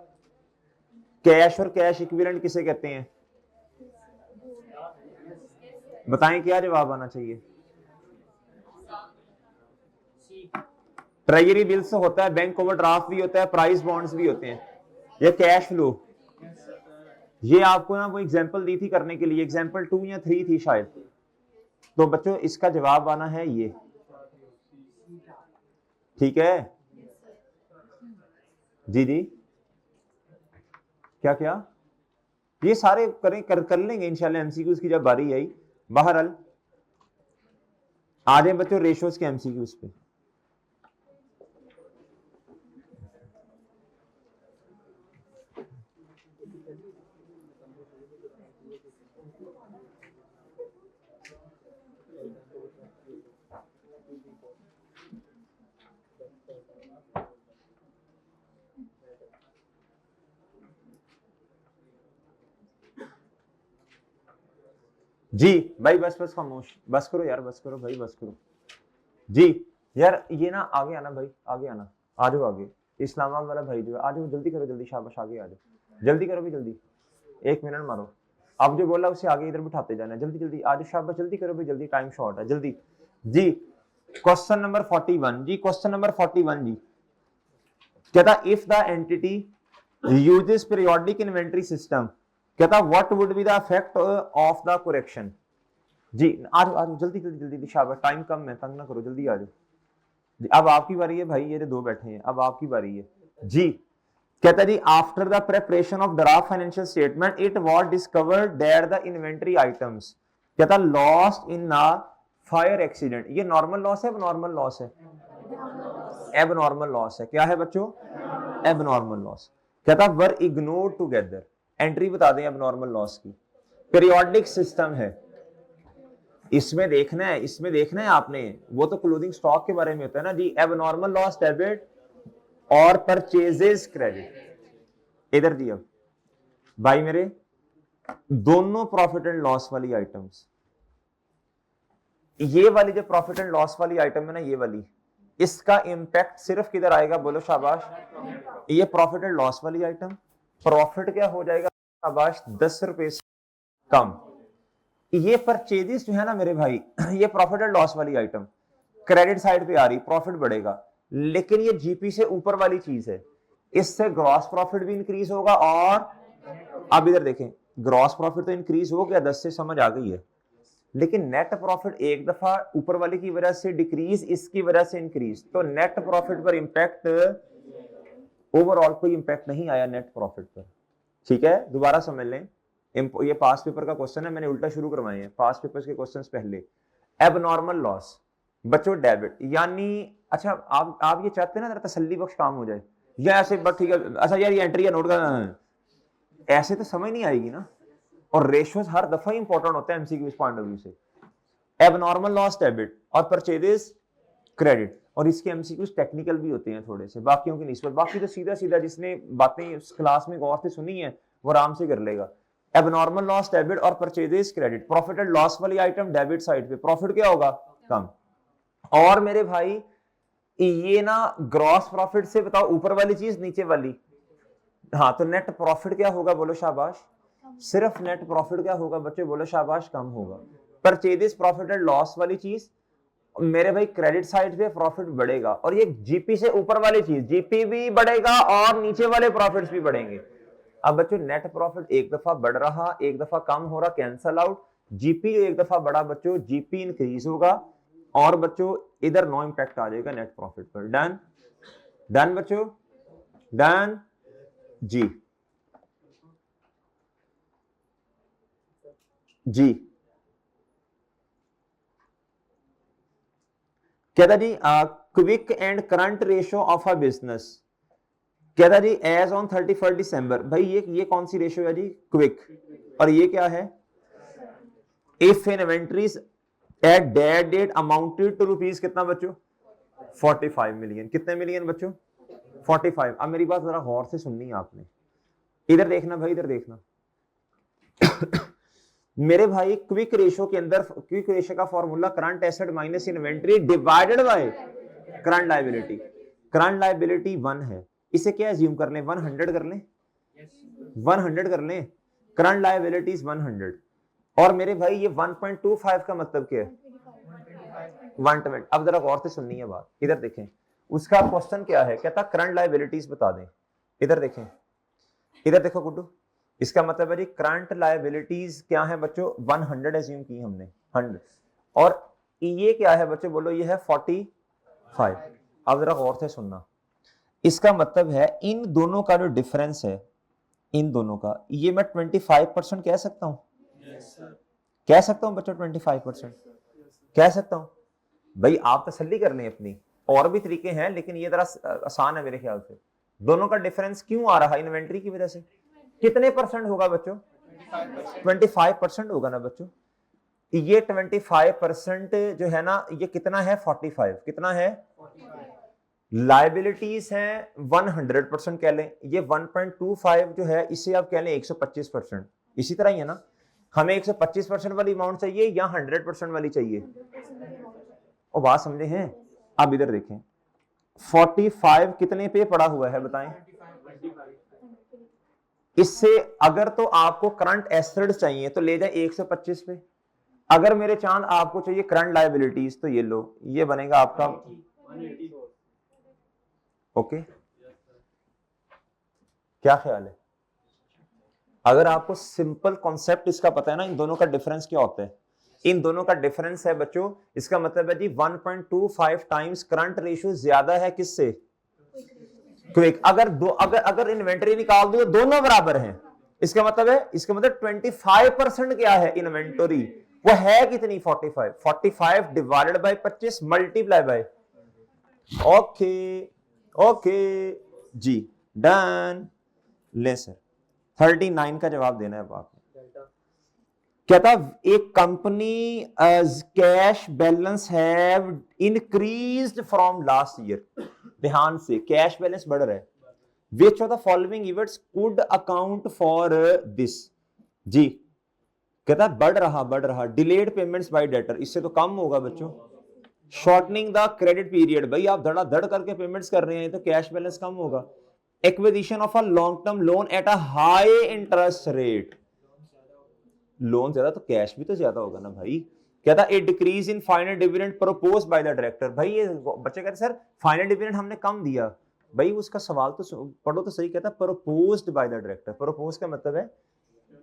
कैश और कैश इक्विवेलेंट किसे कहते हैं? बताएं क्या जवाब आना चाहिए? ट्रेजरी बिल्स होता है, बैंक ओवरड्राफ्ट भी होता है, प्राइस बॉन्ड्स भी होते हैं, ये कैश फ्लो। ये आपको ना वो एग्जांपल दी थी करने के लिए, एग्जांपल 2 या 3 थी शायद। तो बच्चों इसका जवाब आना है ये, ठीक है जी जी। क्या क्या? ये सारे करें कर लेंगे इंशाल्लाह एमसीक्यूज की जब बारी आई। बहरहाल आ जाए बच्चों रेशियोज के एमसीक्यूज पे। जी भाई बस बस खामोश, बस करो यार, बस करो भाई, बस करो जी। यार ये ना आगे आना भाई, आगे आना, आ जाओ आगे। इस्लामाबाद वाला भाई जो है, आ जाओ जल्दी करो, जल्दी शाबाश, आगे आ जाओ, जल्दी करो भी जल्दी, 1 मिनट मारो। अब जो बोला उसे आगे इधर बिठाते जाना, जल्दी जल्दी आ जाओ, शाबाश जल्दी करो भी जल्दी, टाइम शॉर्ट है, जल्दी जी। क्वेश्चन नंबर 41 जी, क्वेश्चन नंबर 41 जी, कहता if the entity uses periodic inventory system, कहता what would be the effect of the correction. जी आ जाओ जल्दी जल्दी जल्दी, शाबाश, टाइम कम है, तंग ना करो, जल्दी आ जाओ। अब आपकी बारी है भाई, ये जो 2 बैठे हैं, अब आपकी बारी है जी। कहता जी after the preparation of draft financial statement it was discovered that the inventory items, कहता lost in a fire accident. ये नॉर्मल लॉस है, एबनॉर्मल लॉस है? एबनॉर्मल लॉस है। क्या है बच्चों? Abnormal loss. कहता वर इग्नोर्ड टुगेदर, एंट्री बता दें एबनॉर्मल लॉस की। पीरियोडिक सिस्टम है, इसमें देखना है, इसमें देखना है आपने, वो तो क्लोजिंग स्टॉक के बारे में होता है ना जी। एबनॉर्मल लॉस डेबिट और परचेजेस क्रेडिट। इधर जी अब भाई मेरे दोनों प्रॉफिट एंड लॉस वाली आइटम्स, ये वाली जो प्रॉफिट एंड लॉस वाली आइटम है ना, ये वाली, इसका इंपैक्ट सिर्फ किधर आएगा, बोलो शाबाश? ये प्रॉफिट एंड लॉस वाली आइटम, प्रॉफिट क्या हो जाएगा शाबाश? 10 रुपए से कम। ये परचेजेस जो है ना मेरे भाई, ये प्रॉफिट एंड लॉस वाली आइटम क्रेडिट साइड पे आ रही, प्रॉफिट बढ़ेगा, लेकिन ये जीपी से ऊपर वाली चीज है, इससे ग्रॉस प्रॉफिट भी इंक्रीज होगा। और अब इधर देखें, ग्रॉस प्रॉफिट तो इंक्रीज हो गया, 10 से समझ आ गई है, लेकिन नेट प्रॉफिट एक दफा ऊपर वाले की वजह से डिक्रीज, इसकी वजह से इंक्रीज, तो नेट प्रॉफिट पर इंपैक्ट, ओवरऑल कोई इंपैक्ट नहीं आया नेट प्रॉफिट पर। ठीक है, दोबारा समझ लें, ये पास पेपर का क्वेश्चन है, मैंने उल्टा शुरू करवाए हैं पास पेपर के क्वेश्चंस पहले। एबनॉर्मल लॉस, बच्चों डेबिट यानी, अच्छा आप ये चाहते हैं ना जरा तसल्ली बख्श काम हो जाए, या ऐसे बस ठीक है, अच्छा यार ये एंट्री या नोट का, ऐसे तो समझ नहीं आएगी ना। और रेशियोज हर दफा ही इंपॉर्टेंट होता है एमसीक्यू पॉइंट ऑफ व्यू से। एबनॉर्मल लॉस डेबिट और परचेजेस क्रेडिट, और इसके एमसीक्यूज टेक्निकल भी होते हैं थोड़े से बाकियों की निस्बत, बाकी तो सीधा सीधा जिसने बातें इस क्लास में गौर से सुनी है वो आराम से कर लेगा। एबनॉर्मल लॉस डेबिट और purchases credit, profit and loss वाली आइटम डेबिट साइड पे, प्रॉफिट क्या होगा कम। और मेरे भाई ये ना ग्रॉस प्रॉफिट से बताओ ऊपर वाली चीज नीचे वाली, हाँ तो नेट प्रॉफिट क्या होगा बोलो शाबाश, सिर्फ नेट प्रॉफिट क्या होगा बच्चे बोलो शाबाश कम होगा। परचेजेस प्रॉफिट एंड लॉस वाली चीज मेरे भाई क्रेडिट साइड पे प्रॉफिट बढ़ेगा, और ये जीपी से ऊपर वाली चीज जीपी भी बढ़ेगा और नीचे वाले प्रॉफिट्स भी बढ़ेंगे। अब बच्चों नेट प्रॉफिट एक दफा बढ़ रहा एक दफा कम हो रहा, कैंसल आउट, जीपी एक दफा बढ़ा बच्चों जीपी इंक्रीज होगा, और बच्चों इधर नो इंपैक्ट आ जाएगा नेट प्रॉफिट पर। डन डन बच्चों डन जी जी। क्या था जी, quick and current ratio of a business, क्या था जी एज ऑन 31 दिसंबर। भाई ये कौन सी रेशियो है जी, क्विक, और ये क्या है, if inventories at that date amounted to rupees कितना बच्चों 45 मिलियन, कितने मिलियन बच्चों 45। अब मेरी बात जरा गौर से सुननी है आपने, इधर देखना भाई इधर देखना मेरे भाई क्विक रेशियो के अंदर, क्विक रेशियो का formula current asset minus inventory divided by current liability. Current liability 1 है, इसे क्या एज्यूम कर लें 100 कर लें, 100 कर लें, करंट लायबिलिटीज 100। और मेरे भाई ये 1.25 का मतलब क्या है 120। अब जरा गौर से सुननी है बात, इधर देखें उसका क्वेश्चन क्या है, कहता करंट लायबिलिटीज बता दें। इधर देखें, इधर देखो गुड्डू, इसका मतलब है जी करंट लायबिलिटीज क्या है बच्चों 100 एज्यूम की हमने 100, और ये क्या है बच्चों बोलो ये है 45। अब जरा गौर से सुनना, इसका मतलब है इन दोनों का जो डिफरेंस है, इन दोनों का, ये मैं 25% कह सकता हूं, कह सकता हूं बच्चों 25% कह सकता हूं। भाई आप तसल्ली कर लें अपनी, और भी तरीके हैं लेकिन ये जरा आसान है मेरे ख्याल से। दोनों का डिफरेंस क्यों आ रहा है, इन्वेंट्री की वजह से। कितने परसेंट होगा बच्चों 25% होगा ना बच्चों। ये 25% जो है ना ये कितना है 45, कितना है लाइबिलिटीज है 100% कह लें, ये 1.25 जो है इसे आप कह लें 125%। इसी तरह ही है ना, हमें 125% वाली अमाउंट चाहिए या 100% वाली चाहिए, और बात समझे हैं। अब इधर देखें 45 कितने पे पड़ा हुआ है बताएं, इससे अगर तो आपको करंट एसेट्स चाहिए तो ले जाए 125 पे, अगर मेरे चांद आपको चाहिए करंट लायबिलिटीज तो ये लो, ये बनेगा आपका ओके। क्या ख्याल है, अगर आपको सिंपल कॉन्सेप्ट इसका पता है ना, इन दोनों का डिफरेंस क्या होता है, इन दोनों का डिफरेंस है बच्चों, इसका मतलब है जी 1.25 टाइम्स करंट रेशियो ज्यादा है किससे, क्विक। अगर इन्वेंटरी निकाल दो दोनों बराबर हैं, इसका मतलब है, इसका मतलब 25% क्या है इन्वेंटरी, वो है कितनी 45 divided by 25 multiply by, okay okay जी डन। ले सर 39 का जवाब देना है आपने। क्या था, एक company cash balance have increased from last year, ध्यान से कैश बैलेंस बढ़ रहा है, which of the following events could account for this जी। कहता बढ़ रहा डिलेड पेमेंट्स बाय डेटर, इससे तो कम होगा बच्चों। शॉर्टनिंग द क्रेडिट पीरियड, भाई आप धड़ाधड़ करके पेमेंट्स कर रहे हैं तो कैश बैलेंस कम होगा। Acquisition of a long term loan at a high interest rate, loan ज्यादा तो कैश भी तो ज्यादा होगा ना भाई। क्या था, a decrease in final dividend propose by the director, भाई ये बच्चे कहते सर फाइनल डिविडेंड हमने कम दिया, भाई उसका सवाल तो पढ़ो तो सही, कहता proposed by the director. Propose का मतलब है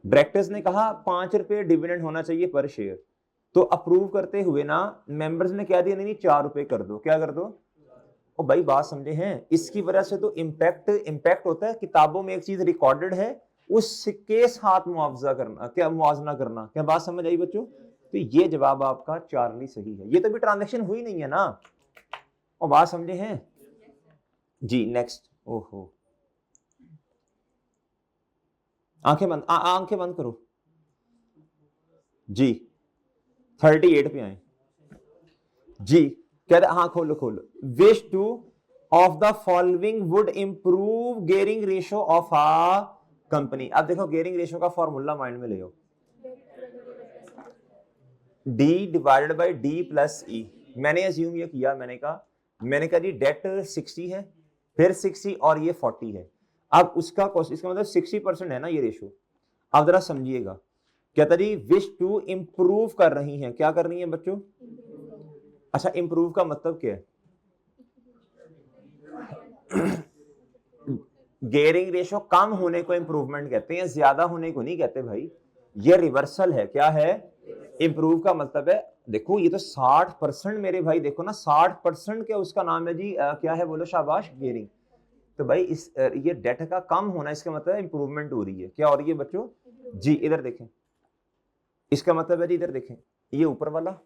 डायरेक्टर्स ने कहा 5 रुपए डिविडेंड होना चाहिए पर शेयर, तो अप्रूव करते हुए ना मेंबर्स ने क्या दिया, नहीं 4 रुपए कर दो, क्या कर दो। और भाई बात समझे हैं, इसकी वजह से तो इम्पैक्ट होता है, किताबों में एक चीज रिकॉर्डेड है उसके साथ मुआवजा करना, क्या मुआवजना करना, क्या बात समझ आई बच्चों? तो ये जवाब आपका चार्ली सही है। ये तो भी ट्रांजैक्शन हुई नहीं है ना, और बात समझे हैं जी। नेक्स्ट, ओहो आंखें बंद, आंखें बंद करो जी। 38 पे आए जी। कह रहे हाँ खोलो खोलो। Which two of the following would improve gearing ratio of a company. अब देखो गेयरिंग रेशियो का फॉर्मूला माइंड में ले, D divided by D plus E. मैंने अज्यूम ये किया, मैंने कहा जी डेट 60 है, फिर 60 और ये 40 है। अब उसका कॉस्ट, इसका मतलब 60% है ना ये रेशियो। अब जरा समझिएगा, कहता जी विश टू इंप्रूव कर रही हैं, क्या कर रही हैं बच्चों? अच्छा, इंप्रूव का मतलब क्या है? गेयरिंग रेशियो कम होने को इंप्रूवमेंट कहते हैं, ज्यादा होने को नहीं कहते भाई। ये रिवर्सल है। क्या है? इंप्रूव का मतलब है, देखो ये तो 60% मेरे भाई, देखो ना 60% क्या उसका नाम है जी, क्या है बोलो शाबाश, गेयरिंग। तो भाई इस ये डेट का कम होना, इसका मतलब इंप्रूवमेंट हो रही है। क्या हो रही है बच्चों? जी इधर देखें, इसका मतलब है जी इधर देखें, ये ऊपर वाला,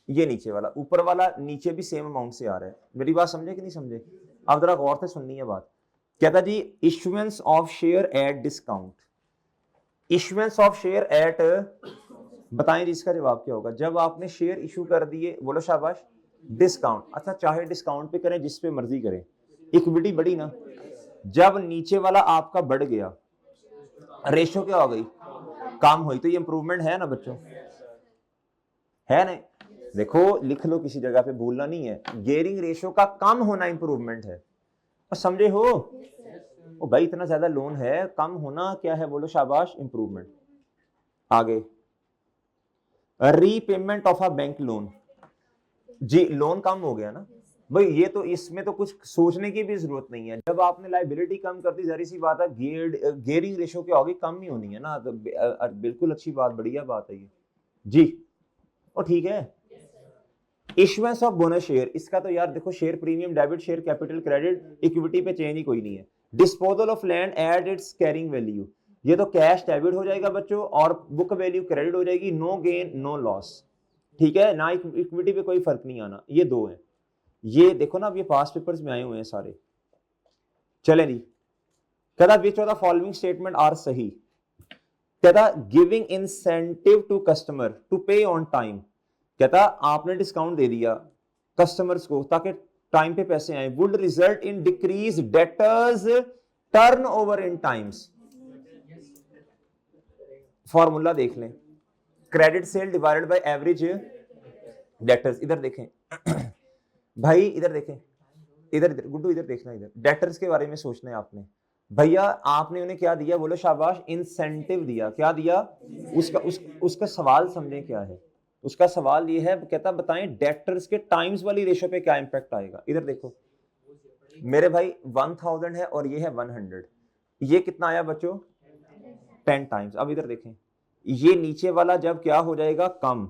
ये नीचे वाला, ऊपर वाला नीचे भी सेम अमाउंट से आ रहा है। मेरी बात समझे कि नहीं समझे? अब जरा गौर से सुननी है बात। कहता जी issuance of share at discount, issuance of share at, बताएं जी इसका जवाब क्या होगा? जब आपने शेयर इशू कर दिए, बोलो शाबाश, डिस्काउंट। अच्छा, चाहे डिस्काउंट पे करें, जिस पे मर्जी करें, इक्विटी बढ़ी ना। जब नीचे वाला आपका बढ़ गया, रेशो क्या हो गई? कम हुई। तो ये इंप्रूवमेंट है ना बच्चों, है ना? देखो लिख लो किसी जगह पे, भूलना नहीं है, गेयरिंग रेशो का कम होना इंप्रूवमेंट है। और समझे हो? ओ भाई इतना ज्यादा लोन है, कम होना क्या है बोलो शाबाश, इंप्रूवमेंट। आगे, repayment of a bank loan, जी लोन कम हो गया ना भाई, ये तो इसमें तो कुछ सोचने की भी जरूरत नहीं है। जब आपने लाइबिलिटी कम कर दी, जारी सी बात है गेयरिंग रेशो क्या होगी? कम ही होनी है ना। तो बिल्कुल अच्छी बात, बढ़िया बात है ये जी। और ठीक है, इशुएंस ऑफ बोनस शेयर, इसका तो यार देखो, share premium, debit, share capital, credit, equity पे चेंज ही कोई नहीं है। Disposal of land at its carrying value, ये तो कैश डेबिट हो जाएगा बच्चों, और बुक वैल्यू क्रेडिट हो जाएगी। नो गेन नो लॉस, ठीक है ना, इक्विटी पे कोई फर्क नहीं आना। ये दो है, ये देखो ना, अब ये पास पेपर्स में आए हुए हैं सारे। चले जी, कहता which of the following statement are सही? कहता giving incentive to customer to pay on time, कहता आपने डिस्काउंट दे दिया कस्टमर्स को ताकि टाइम पे पैसे आए, would result in decrease debtors turnover in times. Formula देख लें, credit sale divided by average debtors. इधर देखें भाई, इधर देखें, इधर गुड्डू इधर देखना, इधर डेटर्स के बारे में सोचना है आपने। भैया आपने उन्हें क्या दिया, बोलो शाबाश, इंसेंटिव दिया। क्या दिया? उसका सवाल समझें क्या है। उसका सवाल ये है, कहता बताएं डेटर्स के टाइम्स वाली रेशो पे क्या इंपैक्ट आएगा। इधर देखो मेरे भाई, 1000 है और ये है 100, ये कितना आया बच्चों? 10 टाइम्स। अब इधर देखें, ये नीचे वाला जब क्या हो जाएगा? कम,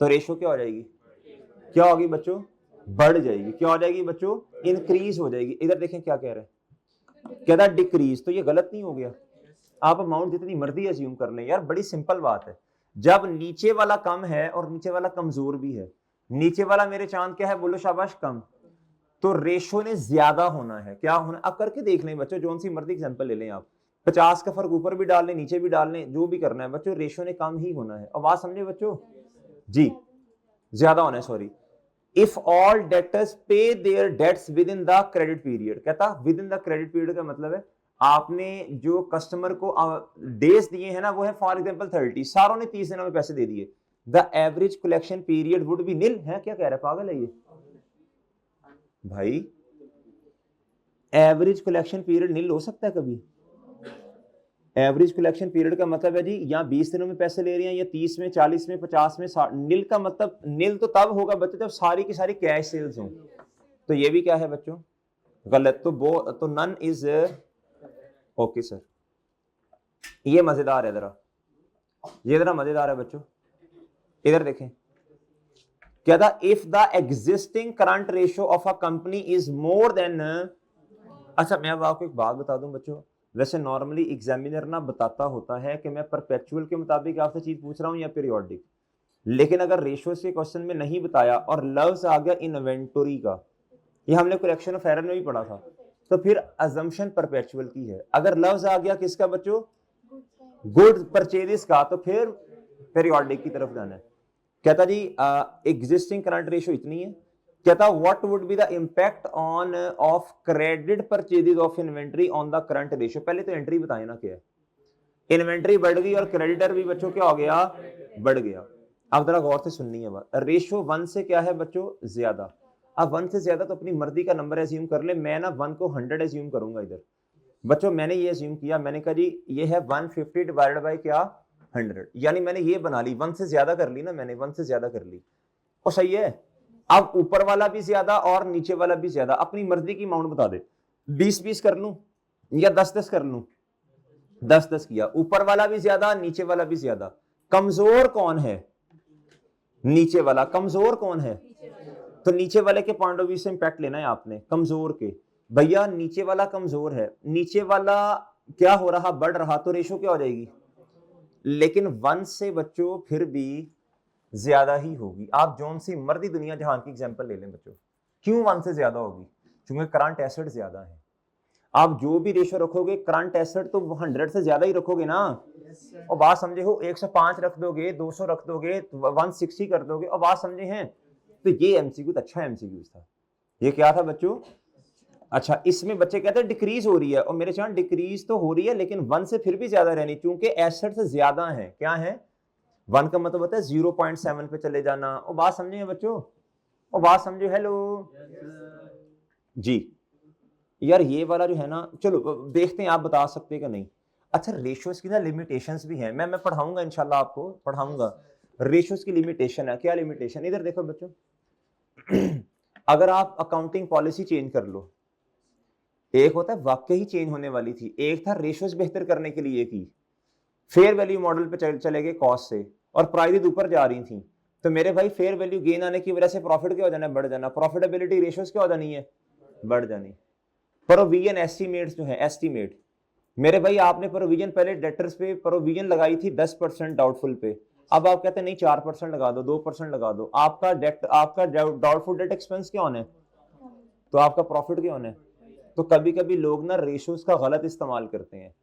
तो रेशो क्या हो जाएगी? क्या होगी बच्चों? बढ़ जाएगी। क्या हो जाएगी बच्चों? इंक्रीज हो जाएगी। इधर देखें क्या कह रहे हैं, कहता डिक्रीज। तो ये गलत नहीं हो गया? आप अमाउंट जितनी मर्जी अज्यूम कर लें यार, बड़ी सिंपल बात है। जब नीचे वाला कम है और नीचे वाला कमजोर भी है, नीचे वाला मेरे चांद क्या है बोलो शाबाश? कम, तो रेशो ने ज्यादा होना है। क्या होना? अब करके देख लें बच्चों, जो सी मर्जी एग्जांपल ले लें आप, 50 का फर्क ऊपर भी डाल लें, नीचे भी डाल लें, जो भी करना है बच्चों, रेशो ने कम ही होना है। और बात समझे बच्चों? जी ज्यादा होना है, sorry. If all debtors pay their debts within the credit period, कहता within the credit period का मतलब है आपने जो कस्टमर को डेज दिए हैं ना, वो है फॉर एग्जांपल 30, सारों ने 30 दिनों में पैसे दे दिए, the average collection period would be nil. है क्या कह रहा है, पागल है ये भाई? एवरेज कलेक्शन पीरियड निल हो सकता है कभी? एवरेज कलेक्शन पीरियड का मतलब है जी, यहाँ 20 दिनों में पैसे ले रहे हैं, या 30 में, 40 में, 50 में, 60। निल का मतलब, निल तो तब होगा बच्चों जब सारी की सारी कैश सेल्स हों। तो ये भी क्या है बच्चों? गलत। तो नन इज ओके सर। ये मजेदार है जरा, ये जरा मजेदार है बच्चों। इधर देखें, क्या था? If the existing current ratio of a company is more than, अच्छा मैं अब आपको एक बात बता दूं बच्चों, वैसे नॉर्मली एग्जामिनर ना बताता होता है कि मैं परपेचुअल के मुताबिक आपसे चीज पूछ रहा हूँ या पीरियोडिक, लेकिन अगर रेशियो के क्वेश्चन में नहीं बताया और लव्स आ गया इन्वेंटरी का, ये हमने करेक्शन ऑफ एरर में भी पढ़ा था, तो फिर अजम्पशन परपेचुअल की है। अगर लव्स आ गया किसका बच्चों, गुड परचेजेस का, तो फिर पीरियोडिक की तरफ जाना है। कहता जी एग्जिस्टिंग करंट रेशियो इतनी है। कहता what would be the impact on off credit purchases of inventory on the current ratio. पहले तो एंट्री बताए ना क्या है, इन्वेंटरी बढ़ गई और क्रेडिटर भी बच्चों क्या हो गया, बढ़ गया। अब जरा गौर से सुननी है बात, रेशियो 1 से क्या है बच्चों, ज्यादा। अब 1 से ज्यादा तो अपनी मर्जी का नंबर एज्यूम कर ले, मैं ना 1 को 100 एज्यूम करूंगा इधर। बच्चों मैंने ये एज्यूम किया, मैंने कहा जी ये है 150 डिवाइडेड बाय क्या 100, यानी मैंने ये बना ली, 1 से ज्यादा कर ली ना मैंने, 1 से ज्यादा कर ली, और सही है। अब ऊपर वाला भी ज्यादा और नीचे वाला भी ज्यादा, अपनी मर्जी की अमाउंट बता दे, 20-20 कर लूं या 10-10 कर लूं, 10-10 किया, ऊपर वाला भी ज्यादा नीचे वाला भी ज्यादा। कमजोर कौन है, नीचे वाला। कमजोर कौन है, तो नीचे वाले के पॉइंट ऑफ व्यू से इंपैक्ट लेना है आपने, कमजोर के। भैया नीचे वाला कमजोर है, नीचे वाला क्या हो रहा, बढ़ रहा, तो रेशो क्या हो जाएगी, लेकिन 1 से बच्चों फिर भी ज्यादा ही होगी। आप जौन सी मर्दी दुनिया जहां की एग्जांपल ले लें बच्चों, क्यों 1 से ज्यादा होगी, क्योंकि करंट एसेट ज्यादा है। आप जो भी रेशो रखोगे करंट एसेट तो 100 से ज्यादा ही रखोगे ना, और बात समझे हो, 105 रख दोगे, 200 रख दोगे, 160 कर दोगे, और बात समझे हैं। तो ये एमसीक्यू अच्छा एमसीक्यू था। ये क्या था बच्चों, अच्छा इसमें बच्चे कहते हैं डिक्रीज हो रही है, और मेरे चांद डिक्रीज तो हो रही है लेकिन 1 से फिर भी ज्यादा रहनी, क्योंकि एसेट से ज्यादा है। क्या है, 1 का मतलब होता है 0.7 पे चले जाना, और बात समझे बच्चों, और बात समझे, हेलो जी। यार ये वाला जो है ना, चलो देखते हैं आप बता सकते हैं कि नहीं। अच्छा रेशियोज की ना लिमिटेशंस भी हैं, मैं पढ़ाऊंगा इंशाल्लाह, आपको पढ़ाऊंगा रेशियोज की लिमिटेशन है। क्या लिमिटेशन, इधर देखो बच्चों अगर आप अकाउंटिंग पॉलिसी चेंज कर लो, एक होता है वाकई ही चेंज होने वाली थी, एक था रेशियोज बेहतर करने के लिए की, फेयर वैल्यू मॉडल पे चले गए कॉस्ट से, और प्राइसेस ऊपर जा रही थी, तो मेरे भाई फेयर वैल्यू गेन आने की वजह से प्रॉफिट क्या हो जाना है, बढ़ जाना, प्रॉफिटेबिलिटी रेशियोज क्या हो जानी है, बढ़ जानी। प्रोविजन एस्टीमेट्स जो है, एस्टीमेट मेरे भाई आपने प्रोविजन पहले डेटर्स पे प्रोविजन लगाई थी 10% डाउटफुल पे, अब आप कहते हैं नहीं 4% लगा दो, 2% लगा दो, आपका डाउटफुल डेट एक्सपेंस क्या होना है, तो आपका प्रॉफिट क्या होना है। तो कभी कभी लोग ना रेशियोज का गलत इस्तेमाल करते हैं,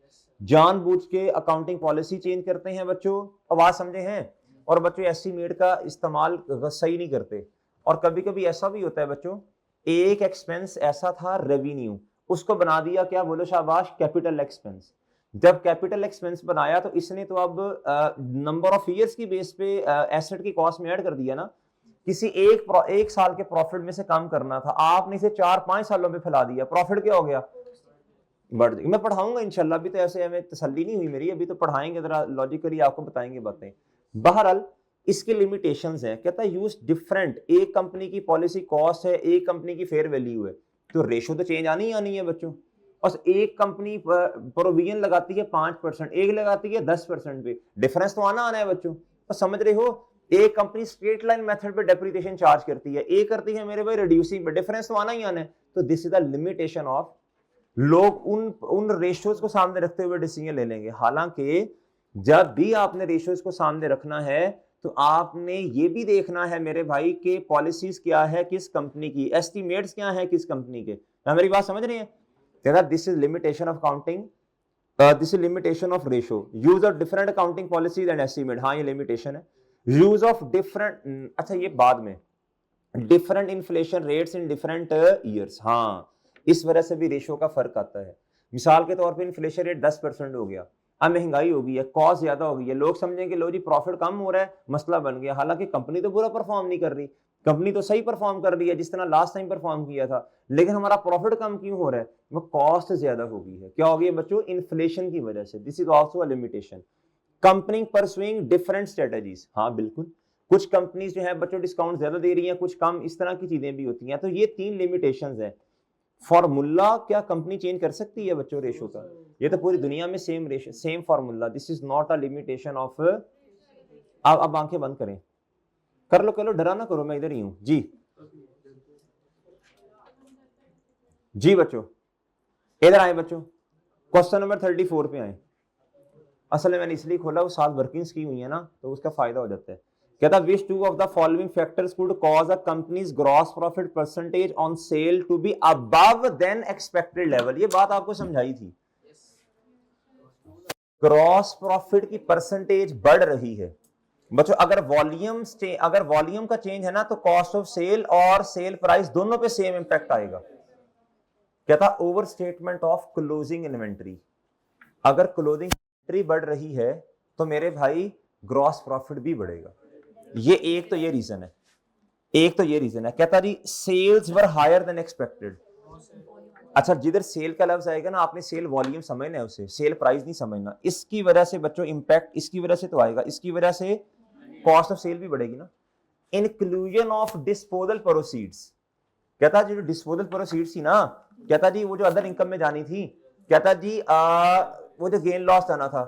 जानबूझ के अकाउंटिंग पॉलिसी चेंज करते हैं बच्चों, आवाज समझे हैं, और बच्चों एस्टीमेट का इस्तेमाल सही नहीं करते। और कभी कभी ऐसा भी होता है बच्चों, एक एक्सपेंस ऐसा था रेवेन्यू, उसको बना दिया क्या, बोलो शाबाश, कैपिटल एक्सपेंस। जब कैपिटल एक्सपेंस बनाया तो इसने तो अब नंबर ऑफ ईयर्स की बेस पे एसेट की कॉस्ट में ऐड कर दिया ना, किसी एक साल के प्रॉफिट में से कम करना था, आपने इसे 4-5 सालों में फैला दिया, प्रॉफिट क्या हो गया, बढ़ गई। मैं पढ़ाऊंगा इंशाल्लाह, अभी तो ऐसे हमें तसल्ली नहीं हुई मेरी, अभी तो पढ़ाएंगे, जरा लॉजिकली आपको बताएंगे बातें। बहरहाल इसके लिमिटेशंस हैं, कहता है यूज डिफरेंट, एक कंपनी की पॉलिसी कॉस्ट है, एक कंपनी की फेयर वैल्यू है, तो रेशो तो चेंज आनी ही आनी है बच्चों। और एक कंपनी प्रोविजन लगाती है 5%, एक लगाती है 10% पे, डिफरेंस तो आना आना है बच्चों, तो समझ रहे हो। एक कंपनी स्ट्रेट लाइन मेथड पे डेप्रिसिएशन चार्ज करती है, एक करती है मेरे भाई रिड्यूसिंग पे, डिफरेंस तो आना ही आना है। तो this is the limitation of, लोग उन रेशियोज को सामने रखते हुए डिसीजन ले लेंगे, हालांकि जब भी आपने रेशियोज को सामने रखना है तो आपने ये भी देखना है मेरे भाई के पॉलिसीज क्या है किस कंपनी की, एस्टीमेट्स क्या है किस कंपनी के। मेरी बात समझ रहे हैं, this is limitation of counting, this is limitation of ratio, use of different accounting policies and estimate, हाँ ये लिमिटेशन है। यूज ऑफ डिफरेंट, अच्छा ये बाद में, different inflation rates in different years, हाँ इस वजह से भी रेशियो का फर्क आता है। मिसाल के तौर पे इन्फ्लेशन रेट 10% हो गया, अब महंगाई हो गई है, कॉस्ट ज्यादा हो गई है, लोग समझेंगे लो जी प्रॉफिट कम हो रहा है, मसला बन गया, हालांकि कंपनी तो बुरा परफॉर्म नहीं कर रही, कंपनी तो सही परफॉर्म कर रही है जिस तरह लास्ट टाइम परफॉर्म किया था, लेकिन हमारा प्रॉफिट कम क्यों हो रहा है, वो कॉस्ट ज्यादा हो गई है। क्या हो गई है बच्चों, इन्फ्लेशन की वजह से। This is also a limitation. Company pursuing different strategies, हाँ बिल्कुल, कुछ कंपनीज जो है बच्चों डिस्काउंट ज्यादा दे रही हैं, कुछ कम, इस तरह की चीजें भी होती हैं। तो ये 3 लिमिटेशंस हैं। फॉर्मूला क्या कंपनी चेंज कर सकती है बच्चों रेशो का, ये तो पूरी दुनिया में same ratio, same formula, this is not a limitation of. अब आंखें बंद करें, कर लो डरा ना करो, मैं इधर ही हूं जी। जी बच्चों इधर आए बच्चों, क्वेश्चन नंबर 34 पे आए। असल में मैंने इसलिए खोला, वो 7 वर्किंग्स की हुई है ना, तो उसका फायदा हो जाता है। कहता which two of the following factors could cause a company's gross profit percentage on sale to be above then expected level. ये बात आपको समझाई थी, ग्रॉस प्रॉफिट की परसेंटेज बढ़ रही है बच्चों। अगर वॉल्यूम का चेंज है ना, तो कॉस्ट ऑफ सेल और सेल प्राइस दोनों पे सेम इंपैक्ट आएगा। कहता over statement of closing inventory, अगर क्लोजिंग इन्वेंट्री बढ़ रही है तो मेरे भाई ग्रॉस प्रॉफिट भी बढ़ेगा। ये एक तो ये रीजन है, कहता जी सेल्स वर हायर देन एक्सपेक्टेड। अच्छा, जिधर सेल का लफ्ज आएगा ना, आपने सेल वॉल्यूम समझना है, उसे सेल प्राइस नहीं समझना। इसकी वजह से बच्चों इंपैक्ट इसकी वजह से तो आएगा, इसकी वजह से कॉस्ट ऑफ सेल भी बढ़ेगी ना। इंक्लूजन ऑफ डिस्पोजल प्रोसीड्स, कहता जी जो डिस्पोजल प्रोसीड्स थी ना, कहता जी वो जो अदर इनकम में जानी थी, कहता जी वो जो गेन लॉस जाना था,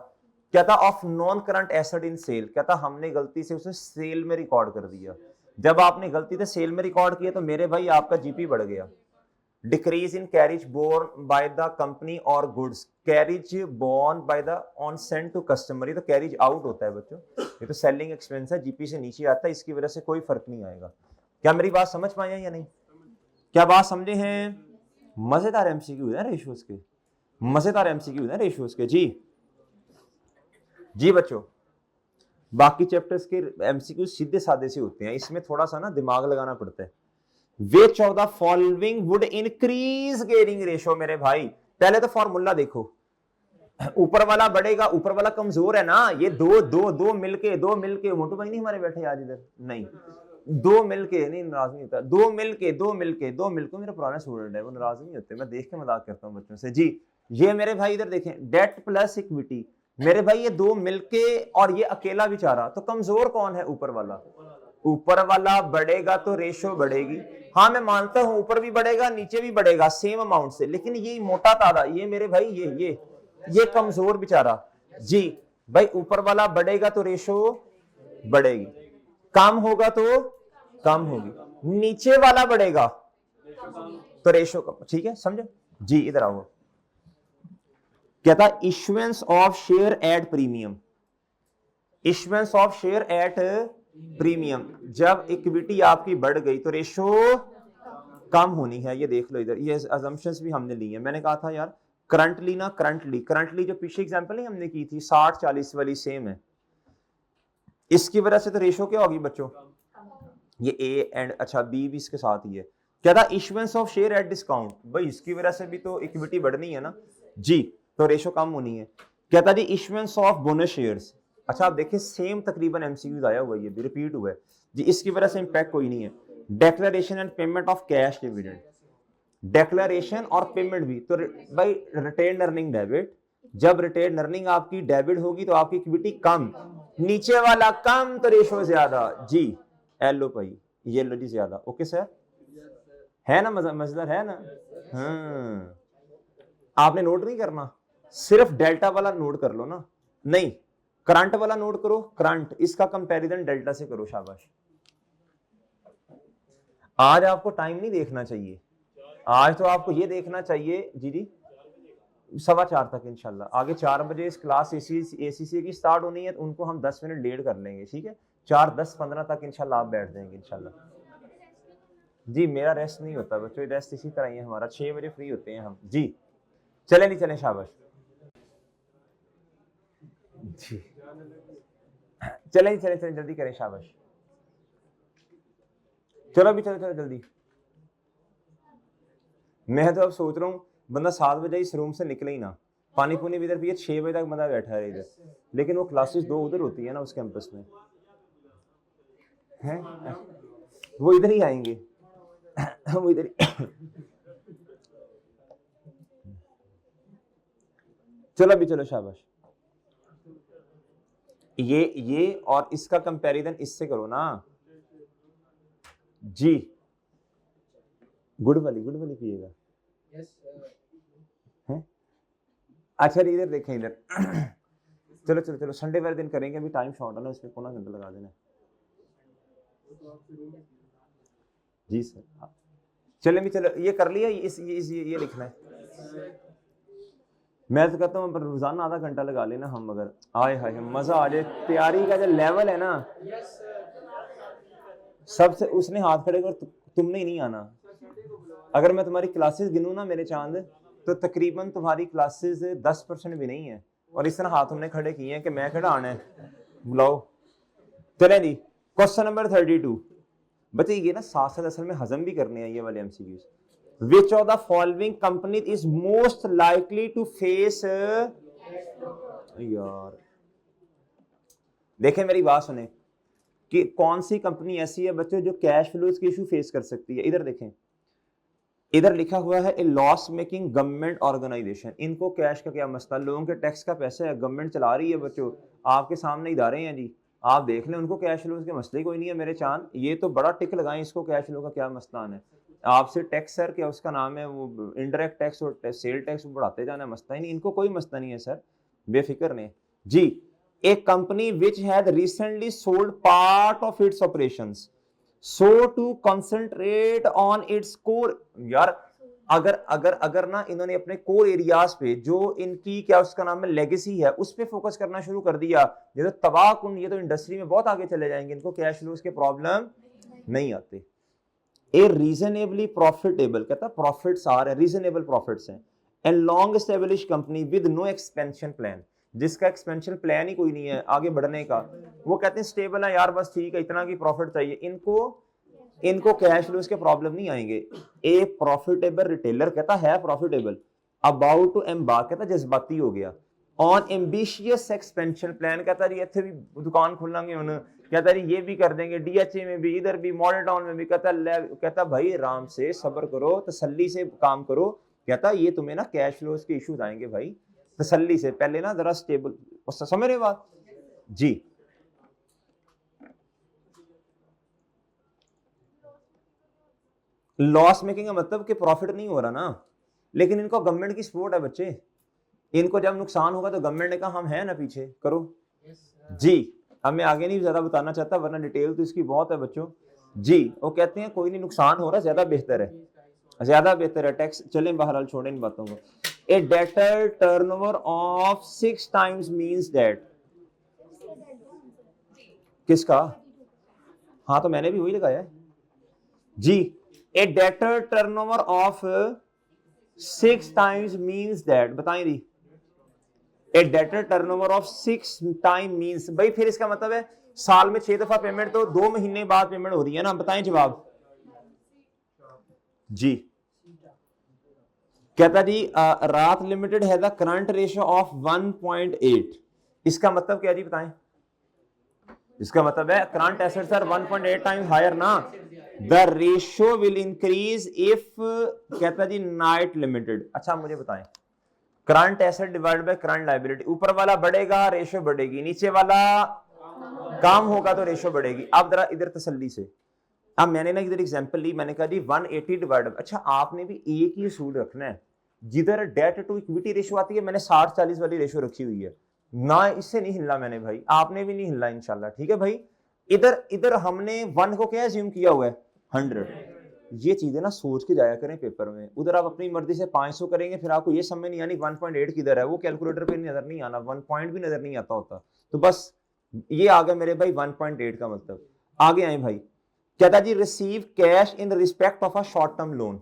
कहता of non current asset in sale, कहता हमने गलती से उसे सेल में रिकॉर्ड कर दिया। जब आपने गलती से सेल में रिकॉर्ड किया तो मेरे भाई आपका जीपी बढ़ गया। Decrease in carriage borne by the company और goods, carriage borne by the on send to customer, ये तो कैरिज आउट होता है बच्चों, ये तो सेलिंग एक्सपेंस है, जीपी से नीचे आता है, इसकी वजह से कोई फर्क नहीं आएगा। क्या मेरी बात समझ पाए या नहीं? क्या बात समझे हैं? मजेदार एमसीक्यू है रेशियोज के, मजेदार एमसीक्यू है रेशियोज के। जी बच्चों, बाकी चैप्टर्स के एमसीक्यू सीधे साधे से होते हैं, इसमें थोड़ा सा ना दिमाग लगाना पड़ता है। Which of the following would increase gearing ratio? मेरे भाई पहले तो फॉर्मूला देखो, ऊपर वाला बढ़ेगा, ऊपर वाला कमजोर है ना, ये दो मिलके मोटू भाई नहीं हमारे बैठे आज इधर, नहीं दो मिलके नहीं, नाराज नहीं होता, दो मिलके मेरा पुराना स्टूडेंट है, वो नाराज नहीं होते, मैं देख के मजाक करता हूँ बच्चों से। जी ये मेरे भाई इधर देखें, डेट प्लस इक्विटी, मेरे भाई ये दो मिलके और ये अकेला बेचारा, तो कमजोर कौन है? ऊपर वाला। ऊपर वाला बढ़ेगा तो रेशो बढ़ेगी, हाँ मैं मानता हूं ऊपर भी बढ़ेगा नीचे भी बढ़ेगा सेम अमाउंट से, लेकिन ये मोटा तादा, ये मेरे भाई ये कमजोर बेचारा। जी भाई ऊपर वाला बढ़ेगा तो रेशो बढ़ेगी, कम होगा तो कम होगी, नीचे वाला बढ़ेगा तो रेशो कम, ठीक है समझे? जी इधर आओ। कहता issuance of share at premium, issuance of share at premium, जब इक्विटी आपकी बढ़ गई तो रेशो कम होनी है। ये देख लो इधर, ये अजम्पशंस भी हमने ली है। मैंने कहा था यार करंटली जो पीछे एग्जांपल नहीं हमने की थी 60-40 वाली सेम है, इसकी वजह से तो रेशो क्या होगी बच्चों? ये ए एंड अच्छा बी भी इसके साथ ही है। क्या था? Issuance of share at discount, भाई इसकी वजह से भी तो इक्विटी बढ़नी है ना जी, तो रेशो कम होनी है। क्या था जी? इश्यूएंस ऑफ बोनस शेयर्स, अच्छा आप देखिए सेम तकरीबन एमसीक्यूज आया हुआ है, ये भी रिपीट हुआ है जी, इसकी वजह से इंपैक्ट कोई नहीं है। Declaration and payment of cash dividend, declaration और पेमेंट भी तो भाई रिटेन अर्निंग डेबिट, जब रिटेन अर्निंग आपकी डेबिट होगी तो आपकी इक्विटी कम, नीचे वाला कम तो रेशो ज्यादा। जी एलो भाई ये लो जी ज्यादा, ओके सर है ना, मजेदार है ना? हाँ आपने नोट नहीं करना, सिर्फ डेल्टा वाला नोट कर लो ना, नहीं करंट वाला नोट करो, करंट इसका कंपैरिजन डेल्टा से करो, शाबाश। आज आपको टाइम नहीं देखना चाहिए, आज तो आपको ये देखना चाहिए जी 4:15 तक इंशाल्लाह, आगे 4 बजे इस क्लास एसीसी की स्टार्ट होनी है, तो उनको हम 10 मिनट लेट कर लेंगे, ठीक है 4:10-15 तक इंशाल्लाह आप बैठ जाएंगे इंशाल्लाह। जी मेरा रेस्ट नहीं होता बच्चों, रेस्ट इसी तरह ही है हमारा, 6 बजे फ्री होते हैं हम जी। चले नहीं चले, शाबाश जी, चले जल्दी करें, शाबाश चलो अभी चलो जल्दी। मैं तो अब सोच रहा हूँ बंदा 7 बजे इस रूम से निकले ही ना, पानी पुनी भी इधर पिए, 6 बजे तक बंदा बैठा है इधर, लेकिन वो क्लासेस 2 उधर होती है ना उस कैंपस में है, वो इधर ही आएंगे वो इधर चलो अभी चलो, शाबाश। ये और इसका कंपैरिजन इससे करो ना जी, गुड वाली पिएगा है? अच्छा इधर देखें इधर चलो संडे वाले दिन करेंगे, अभी टाइम शॉर्ट है ना, उसमें पौना घंटा लगा देना जी सर। चले भी चलो, ये कर लिया, ये लिखना है मैं तो कहता हूँ पर रोजाना आधा घंटा लगा लेना हम, अगर आए हाय मजा आ जाए। तैयारी का जो लेवल है ना, सबसे उसने हाथ खड़े कर, तुमने ही नहीं आना। अगर मैं तुम्हारी क्लासेस गिनूं ना मेरे चांद, तो तकरीबन तुम्हारी क्लासेस 10% भी नहीं है, और इस तरह हाथ तुमने खड़े किए हैं कि मैं खड़ा आना है, बुलाओ। चले जी, क्वेश्चन नंबर 32। बच्चे ये ना साथ साथ असल में हजम भी करने हैं ये वाले MCQs. Which of the following company is most likely to face यार देखें मेरी बात सुने कि कौन सी कंपनी ऐसी है बच्चों जो कैश फ्लोज के इशू फेस कर सकती है। इधर देखें, इधर लिखा हुआ है ए लॉस मेकिंग गवर्नमेंट ऑर्गेनाइजेशन। इनको कैश का क्या मसला, लोगों के टैक्स का पैसा है, गवर्नमेंट चला रही है बच्चों, आपके सामने इदारे हैं जी, आप देख लें, उनको कैश फ्लोज के मसले कोई नहीं है मेरे चांद। ये तो बड़ा टिक लगाएं इसको, कैश फ्लो का क्या मसला है। आपसे टैक्स सर क्या उसका नाम है वो इनडायरेक्ट टैक्स और सेल टैक्स बढ़ाते जाना, मसला ही नहीं, इनको कोई मसला नहीं है सर, बेफिक्र नहीं जी। एक company which had recently sold part of its operations so to concentrate on its core। यार अगर ना इन्होंने अपने कोर एरियाज पे जो इनकी क्या उसका नाम है लेगेसी है उस पे फोकस करना शुरू कर दिया, ये तो तबाह कुन, ये तो इंडस्ट्री में बहुत आगे चले जाएंगे, इनको कैश फ्लोज के प्रॉब्लम नहीं आते। ए रीजनेबली प्रॉफिटेबल, कहता प्रॉफिट्स आर रीजनेबल प्रॉफिट्स हैं, and long establish company with no expansion plan, जिसका एक्सपेंशन प्लान ही कोई नहीं है आगे बढ़ने का, वो कहते हैं स्टेबल है यार, बस ठीक है इतना की प्रॉफिट चाहिए, इनको कैश फ्लो के प्रॉब्लम नहीं आएंगे। ए प्रॉफिटेबल रिटेलर, कहता है प्रॉफिटेबल, अबाउट टू एम्बार्क, कहता जज्बाती हो गया, ऑन एम्बिशियस एक्सपेंशन प्लान, कहता जी इतने भी दुकान खोलेंगे उन, कहता जी ये भी कर देंगे डीएचए में भी, इधर भी मॉडल टाउन में भी, कहता भाई आराम से सब्र करो, तसल्ली से काम करो, कहता ये तुम्हें ना कैश फ्लोज के इश्यूज आएंगे भाई, तसल्ली से पहले ना जरा स्टेबल, समझ रहे बात जी। लॉस मेकिंग का मतलब कि प्रॉफिट नहीं हो रहा ना, लेकिन इनको गवर्नमेंट की सपोर्ट है बच्चे, इनको जब नुकसान होगा तो गवर्नमेंट ने कहा हम हैं ना पीछे, करो जी। अब मैं आगे नहीं ज्यादा बताना चाहता वरना डिटेल तो इसकी बहुत है बच्चों जी। वो कहते हैं कोई नहीं नुकसान हो रहा, ज्यादा बेहतर है, ज्यादा बेहतर है टैक्स, चलें बहरहाल छोड़े इन बातों को। A debtor turnover of 6 times means that, किसका, हाँ तो मैंने भी वही लगाया है जी। A debtor turnover of 6 times means that, बताएं दी, a debtor turnover of 6 time means, भाई फिर इसका मतलब है साल में 6 दफा पेमेंट, तो 2 महीने बाद पेमेंट हो रही है ना, बताएं जवाब जी। कहता जी रात लिमिटेड है द करंट रेशियो ऑफ 1.8, इसका मतलब क्या जी बताएं, इसका मतलब है current assets are 1.8 times higher ना, the ratio will increase if, कहता जी नाइट लिमिटेड। अच्छा मुझे बताएं, current asset divide by current liability, ऊपर वाला बढ़ेगा रेशियो बढ़ेगी, नीचे वाला कम होगा तो रेशियो बढ़ेगी। अब जरा इधर तसल्ली से, अब मैंने ना इधर एग्जांपल ली, मैंने कहा जी 180 डिवाइड, अच्छा आपने भी एक ही असूल रखना है, जिधर डेट टू इक्विटी रेशियो आती है मैंने 60-40 वाली रेशियो रखी हुई है ना, इससे नहीं हिलना मैंने भाई, आपने भी नहीं हिलना इंशाल्लाह, ठीक है भाई। इधर हमने 1 को क्या अज्यूम किया हुआ है 100, ये चीजें ना सोच के जाया करें पेपर में, उधर आप अपनी मर्जी से 500 करेंगे फिर आपको ये समझ नहीं आनी 1.8 किधर है, वो कैलकुलेटर पे नजर नहीं आना, 1 पॉइंट भी नजर नहीं आता होता, तो बस ये आ गया मेरे भाई 1.8 का मतलब। आगे आए भाई, कहता जी receive cash in respect of a short term loan,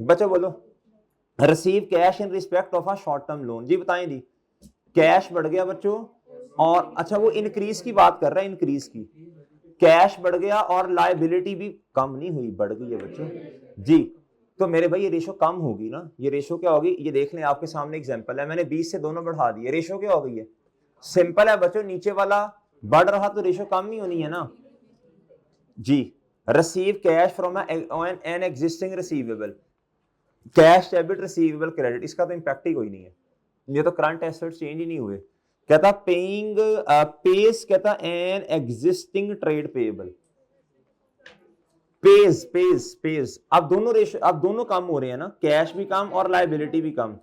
बच्चों बोलो receive cash in respect of a short term loan, जी बताएं जी। कैश बढ़ गया बच्चों, और अच्छा वो इंक्रीज की बात कर रहा है, इंक्रीज की, कैश बढ़ गया और लायबिलिटी भी कम नहीं हुई, बढ़ गई है बच्चों जी। तो मेरे भाई ये रेशो कम होगी ना, ये रेशो क्या होगी, ये देख लें आपके सामने एग्जांपल है, मैंने 20 से दोनों बढ़ा दिए, रेशो क्या हो गई है, सिंपल है बच्चों, नीचे वाला बढ़ रहा तो रेशो कम नहीं होनी है ना जी। Receive cash from an existing receivable, cash debit receivable credit, इसका तो इंपैक्ट ही कोई नहीं है, ये तो करंट एसेट्स चेंज ही नहीं हुए। कहता पेइंग पेस, कहता an existing trade payable, page अब दोनों रेशो, अब दोनों कम हो रहे हैं ना, कैश भी कम और लायबिलिटी भी कम।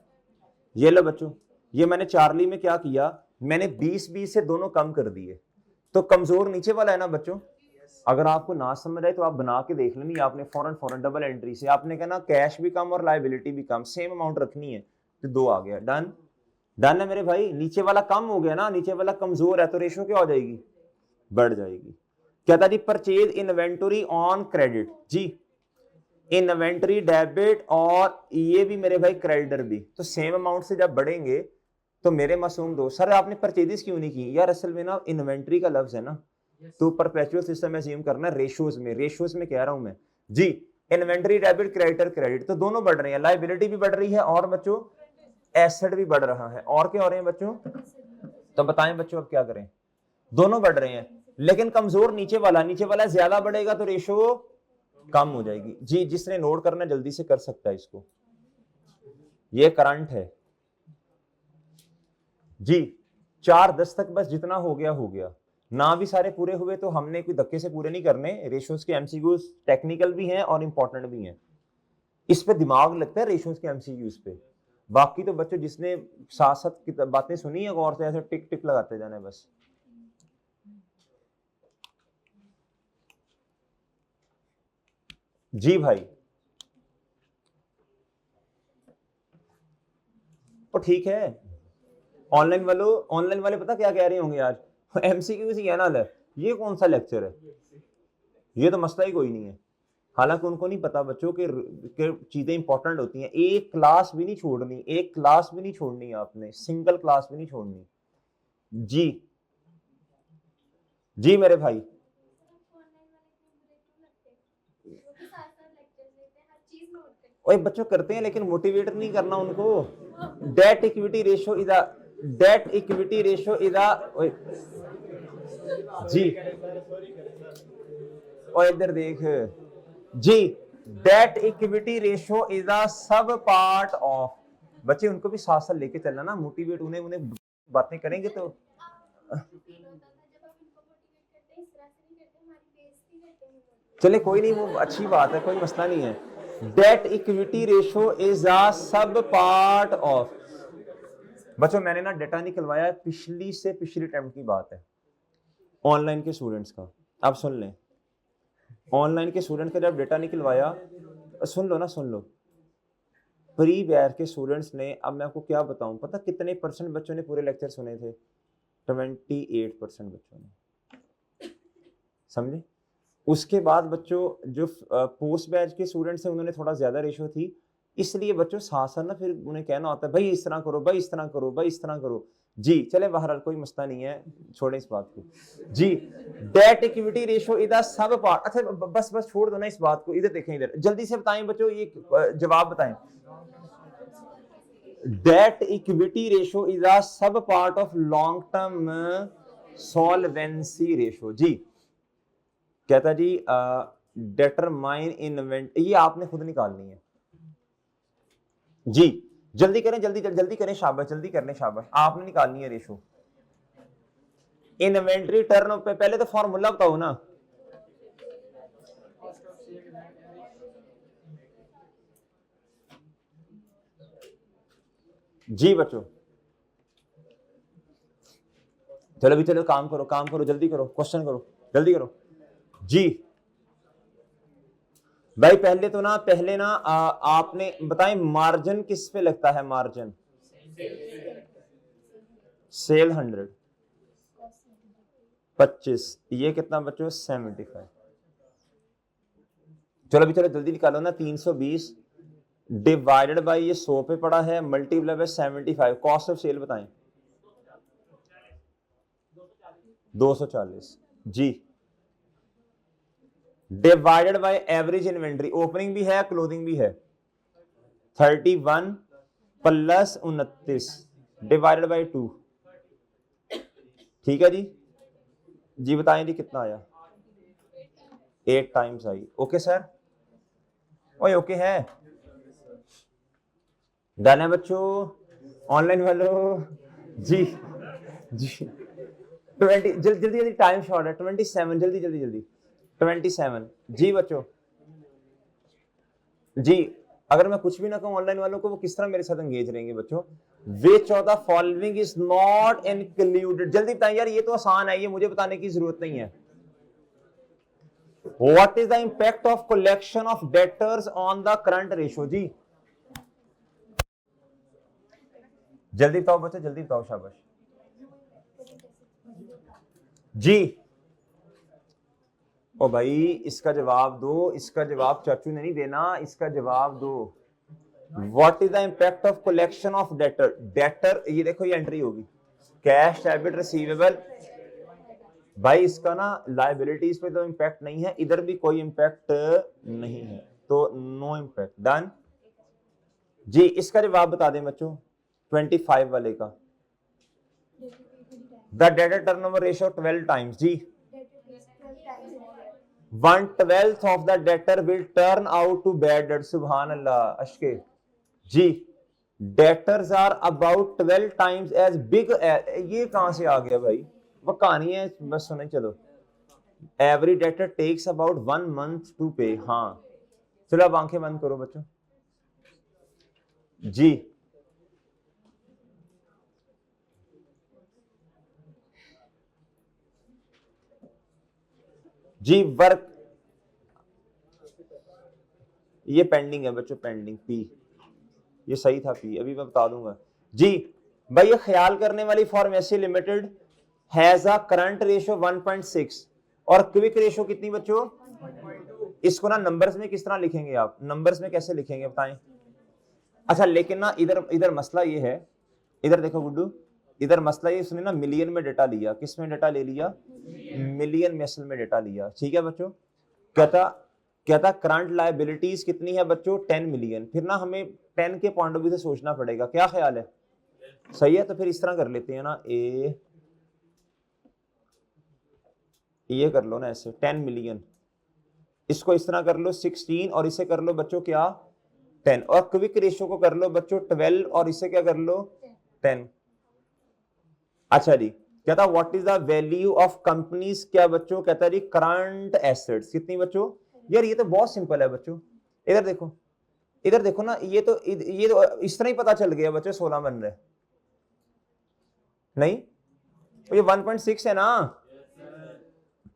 ये लो बच्चों, ये मैंने चार्ली में क्या किया, मैंने 20-20 से दोनों कम कर दिए, तो कमजोर नीचे वाला है ना बच्चों। अगर आपको ना समझ आए तो आप बना के देख लेनी, आपने फौरन डबल एंट्री से आपने कहना कैश भी कम और लायबिलिटी भी कम, सेम अमाउंट रखनी है, तो 2 आ गया, डन। डन है मेरे भाई, नीचे वाला कम हो गया ना, नीचे वाला कमजोर है तो रेशो क्या हो जाएगी, बढ़ जाएगी। क्या था जी, परचेज इन्वेंटरी ऑन क्रेडिट जी, इन्वेंटरी डेबिट और ये भी मेरे भाई क्रेडिटर भी, तो सेम अमाउंट से जब बढ़ेंगे तो मेरे मासूम दोस्त, सर आपने परचेजेस क्यों नहीं की यार, असल में ना इन्वेंटरी का लफ्ज है ना, तो परपेचुअल सिस्टम एज्यूम करना रेशियोज में, रेशियोज में कह रहा हूं मैं जी, इन्वेंटरी डेबिट क्रेडिटर क्रेडिट, तो दोनों बढ़ रहे हैं, लायबिलिटी भी बढ़ रही है और बच्चों एसेट भी बढ़ रहा है, और क्या हो रहे हैं बच्चों, तो बताएं बच्चों अब क्या करें, दोनों बढ़ रहे हैं, लेकिन कमजोर नीचे वाला ज्यादा बढ़ेगा तो रेशो कम हो जाएगी जी। जिसने नोट करना जल्दी से कर सकता है इसको, ये करंट है जी, 4-10 तक बस जितना हो गया हो गया, ना भी सारे पूरे हुए तो हमने कोई धक्के से पूरे नहीं करने, रेशियोज के एमसीक्यूज टेक्निकल भी हैं और इंपॉर्टेंट भी हैं, इस पे दिमाग लगता है रेशियोज के एमसीक्यूज पे, बाकी तो बच्चों जिसने साथ साथ बातें सुनी है गौर से ऐसे टिक टिक लगाते जाने बस। जी भाई तो ठीक है, ऑनलाइन वाले पता क्या कह रहे होंगे आज, एमसीक्यू ही है ना, ये कौन सा लेक्चर है, ये तो मसला ही कोई नहीं है, हालांकि उनको नहीं पता बच्चों के चीजें इंपॉर्टेंट होती हैं, एक क्लास भी नहीं छोड़नी, एक क्लास भी नहीं छोड़नी आपने, सिंगल क्लास भी नहीं छोड़नी जी। जी मेरे भाई ओए बच्चों करते हैं लेकिन मोटिवेट नहीं करना उनको, debt equity ratio is debt equity ratio is जी, और इधर देख जी, debt equity ratio is a sub part of, बच्चे उनको भी साथ साथ लेके चलना ना, मोटिवेट उन्हें उन्हें बातें करेंगे तो चले कोई नहीं, वो अच्छी बात है, कोई मसला नहीं है, date equity ratio is a sub part of, बच्चों मैंने ना डेटा निकलवाया पिछली से पिछली अटेम्प्ट की बात है, ऑनलाइन के स्टूडेंट्स का, आप सुन लें, ऑनलाइन के स्टूडेंट का जब डेटा निकलवाया, सुन लो ना सुन लो, प्री बैर के स्टूडेंट्स ने, अब मैं आपको क्या बताऊं, पता कितने परसेंट बच्चों ने पूरे लेक्चर सुने थे, 28% बच्चों ने, समझे। उसके बाद बच्चों जो पोस्ट बैच के स्टूडेंट्स हैं उन्होंने थोड़ा ज्यादा रेशो थी, इसलिए बच्चों साथ साथ ना फिर उन्हें कहना होता है भाई इस तरह करो, भाई इस तरह करो, भाई इस तरह करो जी, चले बहरहाल कोई मसला नहीं है, छोड़े इस बात को जी। डेट इक्विटी रेशो इधर सब पार्ट, अच्छा बस बस छोड़ दो ना इस बात को, इधर देखें, इधर जल्दी से बताएं बच्चों, ये जवाब बताएं, debt equity ratio is a sub part of long term solvency ratio जी। कहता जी डिटरमाइन इन्वेंट, ये आपने खुद निकालनी है जी, जल्दी करें, जल्दी जल्दी करें, शाबाश जल्दी करने, शाबाश आपने निकालनी है रेशो, इन्वेंटरी टर्न पे पहले तो फॉर्मूला बताओ ना, जी बच्चों चलो भी, चलो काम करो जल्दी करो, क्वेश्चन करो जल्दी करो जी। भाई पहले ना आपने बताएं मार्जिन किस पे लगता है, मार्जिन सेल 100 25, ये कितना बच्चों 75, चलो भी चलो जल्दी निकालो ना, 320 डिवाइडेड बाय ये 100 पे पड़ा है, multiply by 75, cost of sale बताएं 240 जी, divided by average inventory, opening भी है क्लोजिंग भी है, 31 प्लस 29 डिवाइडेड बाय 2, ठीक है जी बताएं जी कितना आया, 8 टाइम्स आई, ओके सर, ओए ओके है, डन है बच्चों, ऑनलाइन वालों जी जी 20 जल्दी जल्दी टाइम शॉर्ट है, 27 जल्दी जल्दी जल्दी 27 जी बच्चों जी। अगर मैं कुछ भी ना कहूं ऑनलाइन वालों को, वो किस तरह मेरे साथ एंगेज रहेंगे बच्चों, विच of the following is not included, जल्दी बताएं यार, ये तो आसान है, ये मुझे बताने की जरूरत नहीं है, what is the impact of collection of debtors on the current ratio जी, जल्दी बताओ बच्चों, जल्दी बताओ, शाबाश जी। ओ भाई इसका जवाब दो, इसका जवाब चाचू ने नहीं देना, इसका जवाब दो। What is the impact of collection of debtor? Debtor ये देखो, ये एंट्री होगी कैश डेबिट रिसीवेबल। भाई इसका ना लायबिलिटीज पे तो इंपैक्ट नहीं है, इधर भी कोई इंपैक्ट नहीं है, तो नो इंपैक्ट, डन जी। इसका जवाब बता दें बच्चों 25 वाले का। The debtor turnover ratio 12 times जी। 1/12 of the debtor will turn out to bad debt. सुभान अल्लाह अशके जी। Debtors are about 12 times as big. ये कहां से आ गया भाई, वो कहानी है बस सुने चलो। Every debtor takes about 1 month to pay. हाँ चलो अब आंखें बंद करो बच्चों जी। जी वर्क ये पेंडिंग है बच्चों, पेंडिंग पी, ये सही था पी, अभी मैं बता दूंगा जी। भाई ये ख्याल करने वाली pharmacy limited has a current ratio 1.6 और क्विक रेशियो कितनी बच्चों? इसको ना नंबर्स में किस तरह लिखेंगे आप, नंबर्स में कैसे लिखेंगे बताएं? अच्छा लेकिन ना इधर इधर मसला ये है, इधर देखो गुड्डू, इधर मसला ये, इसने ना मिलियन में डेटा लिया। किस में डेटा ले लिया? मिलियन में असल में डेटा लिया। ठीक है बच्चों, कहता करंट लायबिलिटीज कितनी है बच्चों? 10 मिलियन। फिर ना हमें 10 के पॉइंट ऑफ व्यू से सोचना पड़ेगा, क्या ख्याल है? सही है, तो फिर इस तरह कर लेते हैं ना, ये कर लो ना ऐसे 10 मिलियन, इसको इस तरह कर लो 16 और इसे कर लो बच्चों क्या 10, और क्विक रेशियो को कर लो बच्चों 12 और इसे क्या कर लो 10। अच्छा जी, कहता what is the value of companies, क्या बच्चों? कहता जी करंट एसेट्स कितनी बच्चों? यार ये तो बहुत सिंपल है बच्चों, इधर देखो, इधर देखो ना, ये तो इस तरह ही पता चल गया बच्चों 16 बन रहे नहीं, तो ये 1.6 है ना,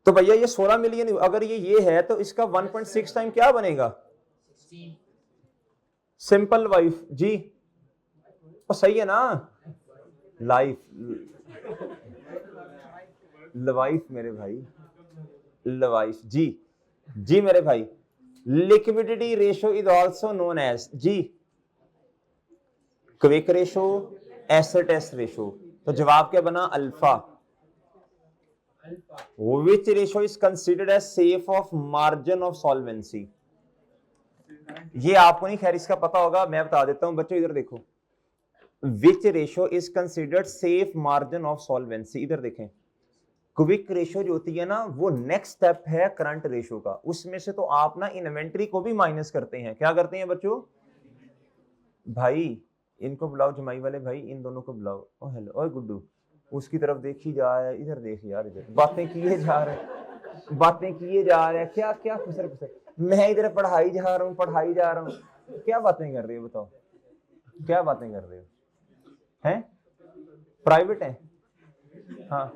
तो भैया ये 16 मिलियन अगर ये है तो इसका 1.6 टाइम क्या बनेगा? सिंपल वाइफ जी, तो सही है ना, लाइफ लवाइफ मेरे भाई, लवाइफ जी। जी मेरे भाई, liquidity ratio is also known as जी क्विक रेशियो, एसेट एस रेशियो। तो जवाब क्या बना? Alpha. Which ratio is considered as safe of margin of solvency? ये आपको नहीं, खैर इसका पता होगा, मैं बता देता हूं बच्चों, इधर देखो, विच ratio is considered safe margin of solvency. इधर देखें, क्विक रेशियो जो होती है ना, वो नेक्स्ट स्टेप है करंट रेशियो का, उसमें से तो आप ना इन्वेंट्री को भी माइनस करते हैं। क्या करते हैं बच्चों? भाई इनको बुलाओ, जमाई वाले भाई, इन दोनों को बुलाओ। ओ हेलो, ओए गुड्डू, उसकी तरफ देखी जा रहा है, इधर देख यार, इधर बातें किए जा रहे हैं, बातें किए जा रहे हैं, क्या क्या खुसर खुसर, मैं इधर पढ़ाई जा रहा हूँ, पढ़ाई जा रहा हूँ, क्या बातें कर रहे हो बताओ, क्या बातें कर रहे हो? हैं प्राइवेट है? हाँ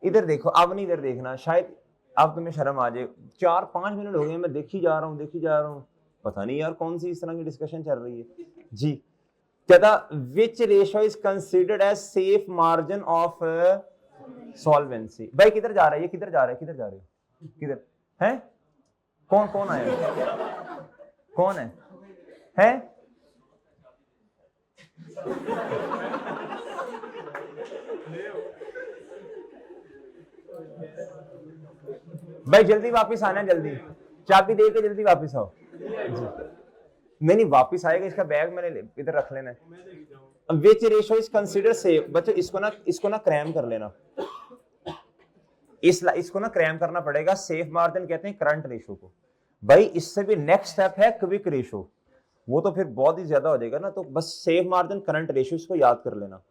इधर देखो, अब नहीं इधर देखना, शायद अब तुम्हें शर्म आ जाए, 4-5 मिनट हो गए मैं देखी जा रहा हूँ, देखी जा रहा हूँ, पता नहीं यार कौन सी इस तरह की डिस्कशन चल रही है जी। कहता which ratio is considered as safe margin of solvency. भाई किधर जा रहा है ये, किधर जा रहा है, किधर जा रहे हो, किधर है? कौन कौन आया, कौन है? भाई जल्दी वापस आना, जल्दी चाबी दे के जल्दी वापस आओ जी। नहीं वापस आएगा, इसका बैग मैंने इधर रख लेना है। विच रेशियो इज कंसिडर्ड सेफ, बच्चों इसको ना क्रैम कर लेना, इसको ना क्रैम करना पड़ेगा। सेफ मार्जिन कहते हैं करंट रेशियो को। भाई इससे भी नेक्स्ट स्टेप है क्विक रेशियो, वो तो फिर बहुत ही ज्यादा हो जाएगा ना, तो बस सेफ मार्जिन करंट रेशियो इसको याद कर लेना।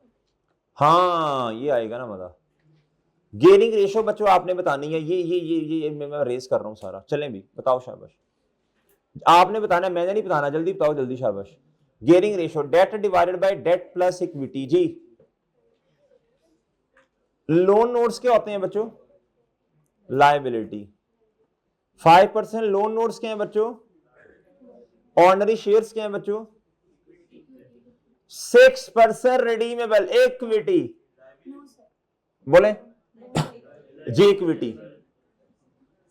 हाँ ये आएगा ना मजा। गेयरिंग रेशियो बच्चों आपने बतानी है, ये मैं रेस कर रहा हूं सारा, चलें भी बताओ, शाबाश आपने बताना, मैंने नहीं बताना, जल्दी बताओ जल्दी, शाबाश। Gearing ratio debt divided by debt plus equity जी। लोन नोट्स क्या होते हैं बच्चों? लायबिलिटी। 5% लोन नोट्स क्या है बच्चों? ऑर्डिनरी शेयर्स क्या है बच्चों? 6% रिडीमेबल इक्विटी, बोले जी इक्विटी,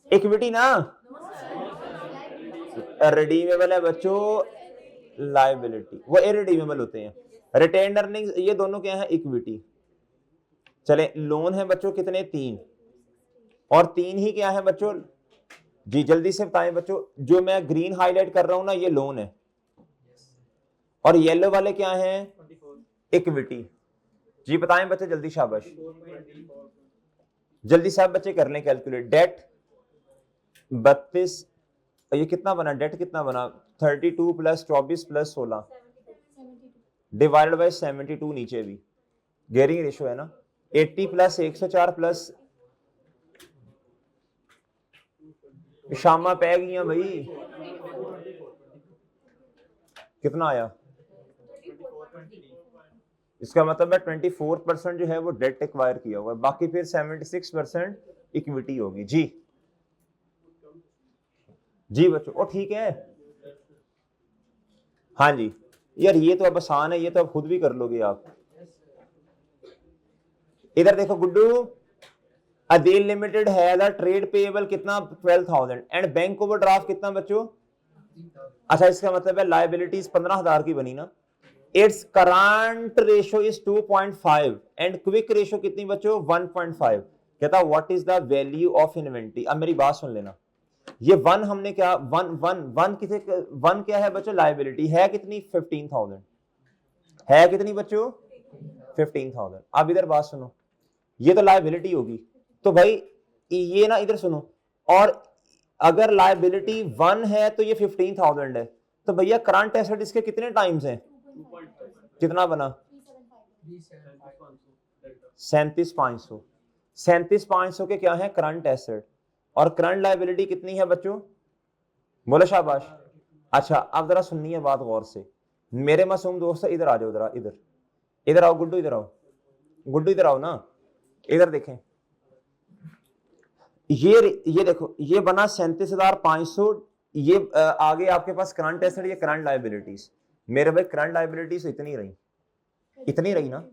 इक्विटी ना रिडीमेबल है बच्चों, लाइबिलिटी वो इरिडीमेबल होते हैं। रिटेन्ड अर्निंग्स ये दोनों क्या है, इक्विटी। चले लोन है बच्चों कितने, 3, और 3 ही क्या है बच्चों, जी जल्दी से बताएं बच्चों, जो मैं ग्रीन हाईलाइट कर रहा हूं ना ये लोन है, और येलो वाले क्या हैं, इक्विटी। जी बताएं बच्चे जल्दी, शाबाश, जल्दी सब बच्चे कर लें कैलकुलेट। डेट 32, ये कितना बना, डेट कितना बना, 32 प्लस 24 प्लस 16 डिवाइडेड बाय 72, नीचे भी गेयरिंग रेशो है ना, 80 प्लस 104 प्लस शामा पै गई भाई, कितना आया, इसका मतलब है 24% जो है वो डेट एक्वायर किया हुआ है, बाकी फिर 76% इक्विटी होगी। जी जी बच्चों, ओ ठीक है, हाँ जी यार ये तो अब आसान है, ये तो अब खुद भी कर लोगे आप। इधर देखो गुड्डू, अदील लिमिटेड है द ट्रेड पेएबल कितना 12,000 एंड बैंक ओवरड्राफ्ट कितना बच्चों, अच्छा इसका मतलब है लायबिलिटीज 15,000 की बनी ना, its current ratio is 2.5 and quick ratio कितनी बच्चों 1.5। कहता what is the value of inventory. अब मेरी बात सुन लेना, ये वन हमने क्या वन किसे, वन क्या है बच्चों, लायबिलिटी है कितनी 15,000, है कितनी बच्चों 15,000। अब इधर बात सुनो, ये तो लायबिलिटी होगी, तो भाई ये ना इधर सुनो, और अगर लायबिलिटी 1 है तो ये 15,000 है, तो भैया करंट एसेट इसके कितने टाइम्स हैं, कितना बना 37,500, 37,500 के क्या है करंट एसेट, और करंट लायबिलिटी कितनी है बच्चों, बोलो शाबाश। अच्छा अब जरा सुनिए बात गौर से, मेरे मासूम दोस्त इधर आ जाओ, जरा इधर इधर आओ गुड्डू, इधर आओ गुड्डू, इधर आओ ना, इधर देखें, ये देखो ये बना 37,500, ये आगे आपके पास करंट एसेट, ये करंट लायबिलिटीज, मेरे भाई करंट लायबिलिटीज इतनी रही ना,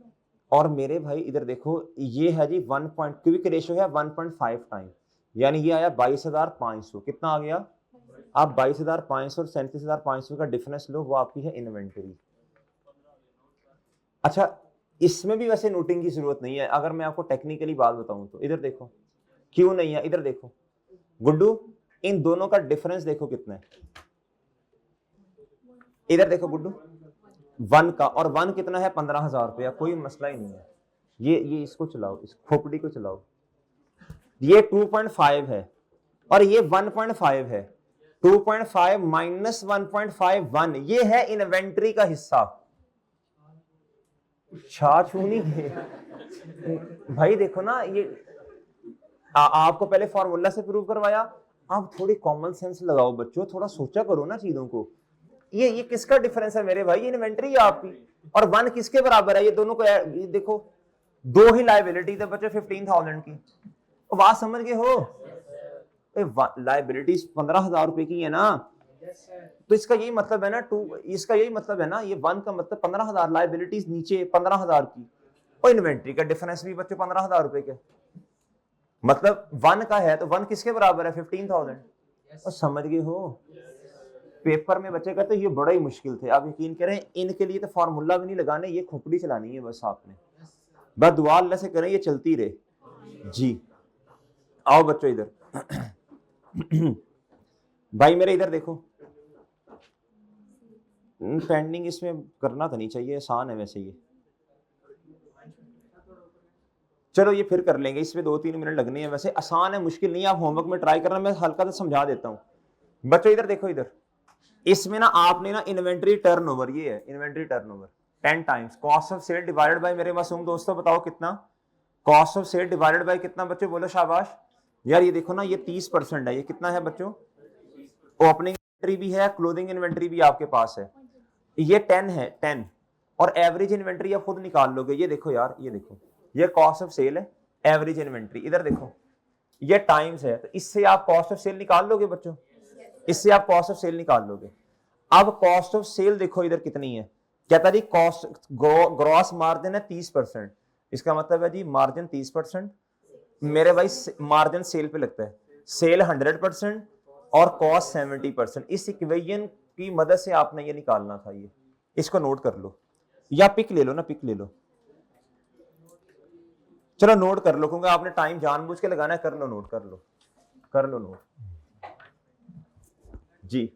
और मेरे भाई इधर देखो ये है जी 1 पॉइंट, क्विक रेशो है 1.5 टाइम, यानी ये आया 22,500, कितना आ गया, आप 22,500 और 37,500 का डिफरेंस लो, वो आपकी है इन्वेंटरी। अच्छा इसमें भी वैसे नोटिंग की जरूरत नहीं है, अगर मैं आपको टेक्निकली बात बताऊं तो इधर देखो, क्यों नहीं है, इधर देखो गुड्डू, इन दोनों का डिफरेंस देखो कितना है, इधर देखो गुड्डू, 1 का, और 1 कितना है 15,000 रुपया, कोई मसला ही नहीं है, ये इसको चलाओ, इस खोपड़ी को चलाओ, ये 2.5 है और ये 1.5 है, 2.5 माइनस 1.51 ये है इन्वेंट्री का हिस्सा। छाछूनी भाई देखो ना, ये आपको पहले फॉर्मूला से प्रूव करवाया, आप थोड़ी कॉमन सेंस लगाओ बच्चों, थोड़ा सोचा करो ना चीजों को, ये किसका डिफरेंस है मेरे भाई, ये इन्वेंट्री है आपकी, और 1 किसके बराबर है, ये दोनों को ये देखो, दो ही लायबिलिटी थे बच्चों 15,000 की, तो बात समझ गए हो, लायबिलिटीज 15,000 रुपए की है ना, तो इसका यही मतलब है ना, इसका यही मतलब है ना, ये 1 का मतलब 15,000, लायबिलिटीज नीचे 15,000 की, और इन्वेंट्री का डिफरेंस भी बच्चों 15,000 रुपए के, मतलब 1 का है तो 1 किसके बराबर है 15,000, और समझ गए हो। पेपर में बच्चे कहते ये बड़ा ही मुश्किल थे, आप यकीन करें इनके लिए तो फॉर्मूला भी नहीं लगाने, ये खोपड़ी चलानी है बस आपने, बस दुआ अल्लाह से करें ये चलती रहे। जी आओ बच्चों इधर भाई मेरे इधर देखो, पेंडिंग इसमें करना तो नहीं चाहिए, आसान है वैसे ये, चलो ये फिर कर लेंगे, इसमें 2-3 मिनट लगने हैं, वैसे आसान है मुश्किल नहीं है, आप होमवर्क में ट्राई करना, मैं हल्का सा समझा देता हूँ बच्चों। इधर देखो, इधर इसमें ना आपने ना इन्वेंट्री टर्नओवर, ये है inventory turnover 10 times cost of sale divided by, मेरे मासूम दोस्तों बताओ कितना, cost of sale divided by कितना बच्चों, बोलो शाबाश। यार ये देखो ना ये 30% है, ये कितना है बच्चों, ओपनिंग इन्वेंट्री भी है, क्लोजिंग इन्वेंट्री भी आपके पास है, ये 10 है 10, और एवरेज इन्वेंट्री आप खुद निकाल लोगे, ये देखो यार, ये देखो ये कॉस्ट ऑफ सेल है, एवरेज इन्वेंट्री, इधर देखो ये टाइम्स है, तो इससे आप कॉस्ट ऑफ सेल निकाल लोगे बच्चों, इससे आप कॉस्ट ऑफ सेल निकाल लोगे। अब कॉस्ट ऑफ सेल देखो इधर कितनी है, कहता जी कॉस्ट ग्रॉस मार्जिन है 30%, इसका मतलब है जी मार्जिन 30%, मेरे भाई मार्जिन सेल पे लगता है, सेल 100% और कॉस्ट 70%। इस इक्वेशन की मदद से आपने ये निकालना था, ये इसको नोट कर लो या पिक ले लो ना, पिक ले लो, चलो नोट कर लो क्योंकि आपने टाइम जानबूझ के लगाना है, कर लो नोट, कर लो, कर लो नोट जी।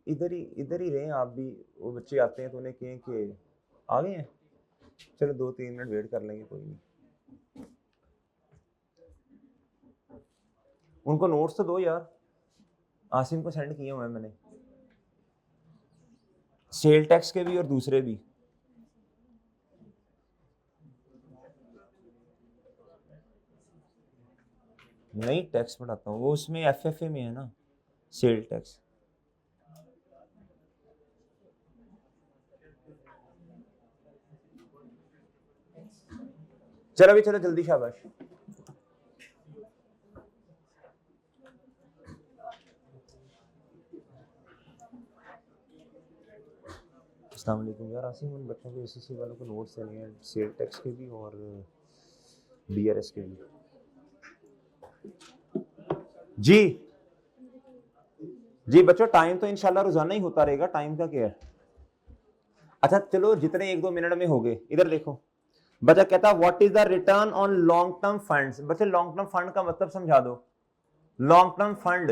इधर ही रहे आप भी, वो बच्चे आते हैं तो उन्हें कहें कि आ गए हैं, चलो 2-3 मिनट वेट कर लेंगे, कोई नहीं, उनको नोट्स तो दो यार, आसिम को सेंड किए हुए हैं मैंने, सेल टैक्स के भी और दूसरे भी। नहीं टैक्स पढ़ाता हूँ, वो उसमें एफएफए में है ना, सेल टैक्स। चलो भी, चलो जल्दी, शाबाश। अस्सलाम वालेकुम यार, आसिम उन बच्चों को एसएससी वालों को नोट्स देने हैं, सेल टैक्स के भी और बीआरएस के भी। जी जी बच्चों, टाइम तो इंशाल्लाह रोजाना ही होता रहेगा, टाइम का क्या है। अच्छा चलो, जितने 1-2 मिनट में हो गए, इधर देखो, बच्चा कहता what is the return on long term funds. बच्चे लॉन्ग टर्म फंड का मतलब समझा दो। Long term fund,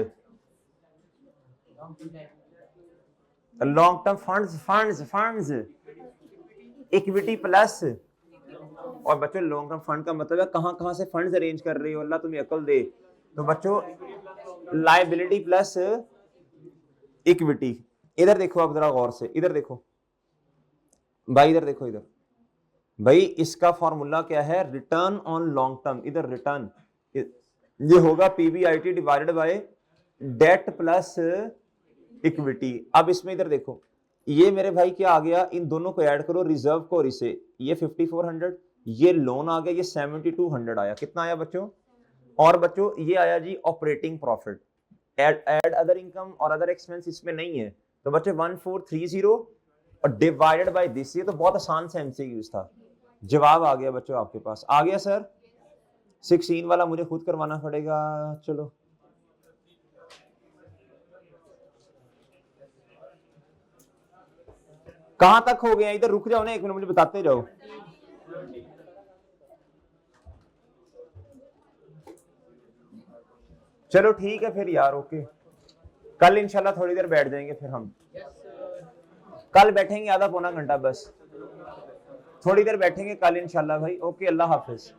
long term funds, funds equity plus, और बच्चों लॉन्ग टर्म फंड का मतलब है कहां कहां से फंड्स अरेंज कर रहे हो, अल्लाह तुम्हें अकल दे। तो बच्चों लायबिलिटी प्लस इक्विटी। इधर देखो आप जरा गौर से, इधर देखो भाई, इधर देखो, इधर भाई, इसका फॉर्मूला क्या है, रिटर्न ऑन लॉन्ग टर्म। इधर रिटर्न ये होगा PBIT divided by debt plus equity. अब इसमें इधर देखो, ये मेरे भाई क्या आ गया, इन दोनों को ऐड करो, रिजर्व को और इसे, ये 5400, ये लोन आ गया, ये 7200 आया। कितना आया बच्चों? और बच्चों ये आया जी operating profit. Add other income और अदर एक्सपेंस इसमें नहीं है, तो बच्चे 1430 और डिवाइडेड बाय दिस। ये तो बहुत आसान से एमसीक्यूज था, जवाब आ गया बच्चों आपके पास। आ गया सर? 16 वाला मुझे खुद करवाना पड़ेगा। चलो कहां तक हो गया, इधर रुक जाओ ना एक मिनट, मुझे बताते जाओ। चलो ठीक है फिर यार, ओके, कल इंशाल्लाह थोड़ी देर बैठ जाएंगे फिर हम। कल बैठेंगे आधा पौना घंटा बस, थोड़ी देर बैठेंगे कल इंशाल्लाह भाई। ओके, अल्लाह हाफिज।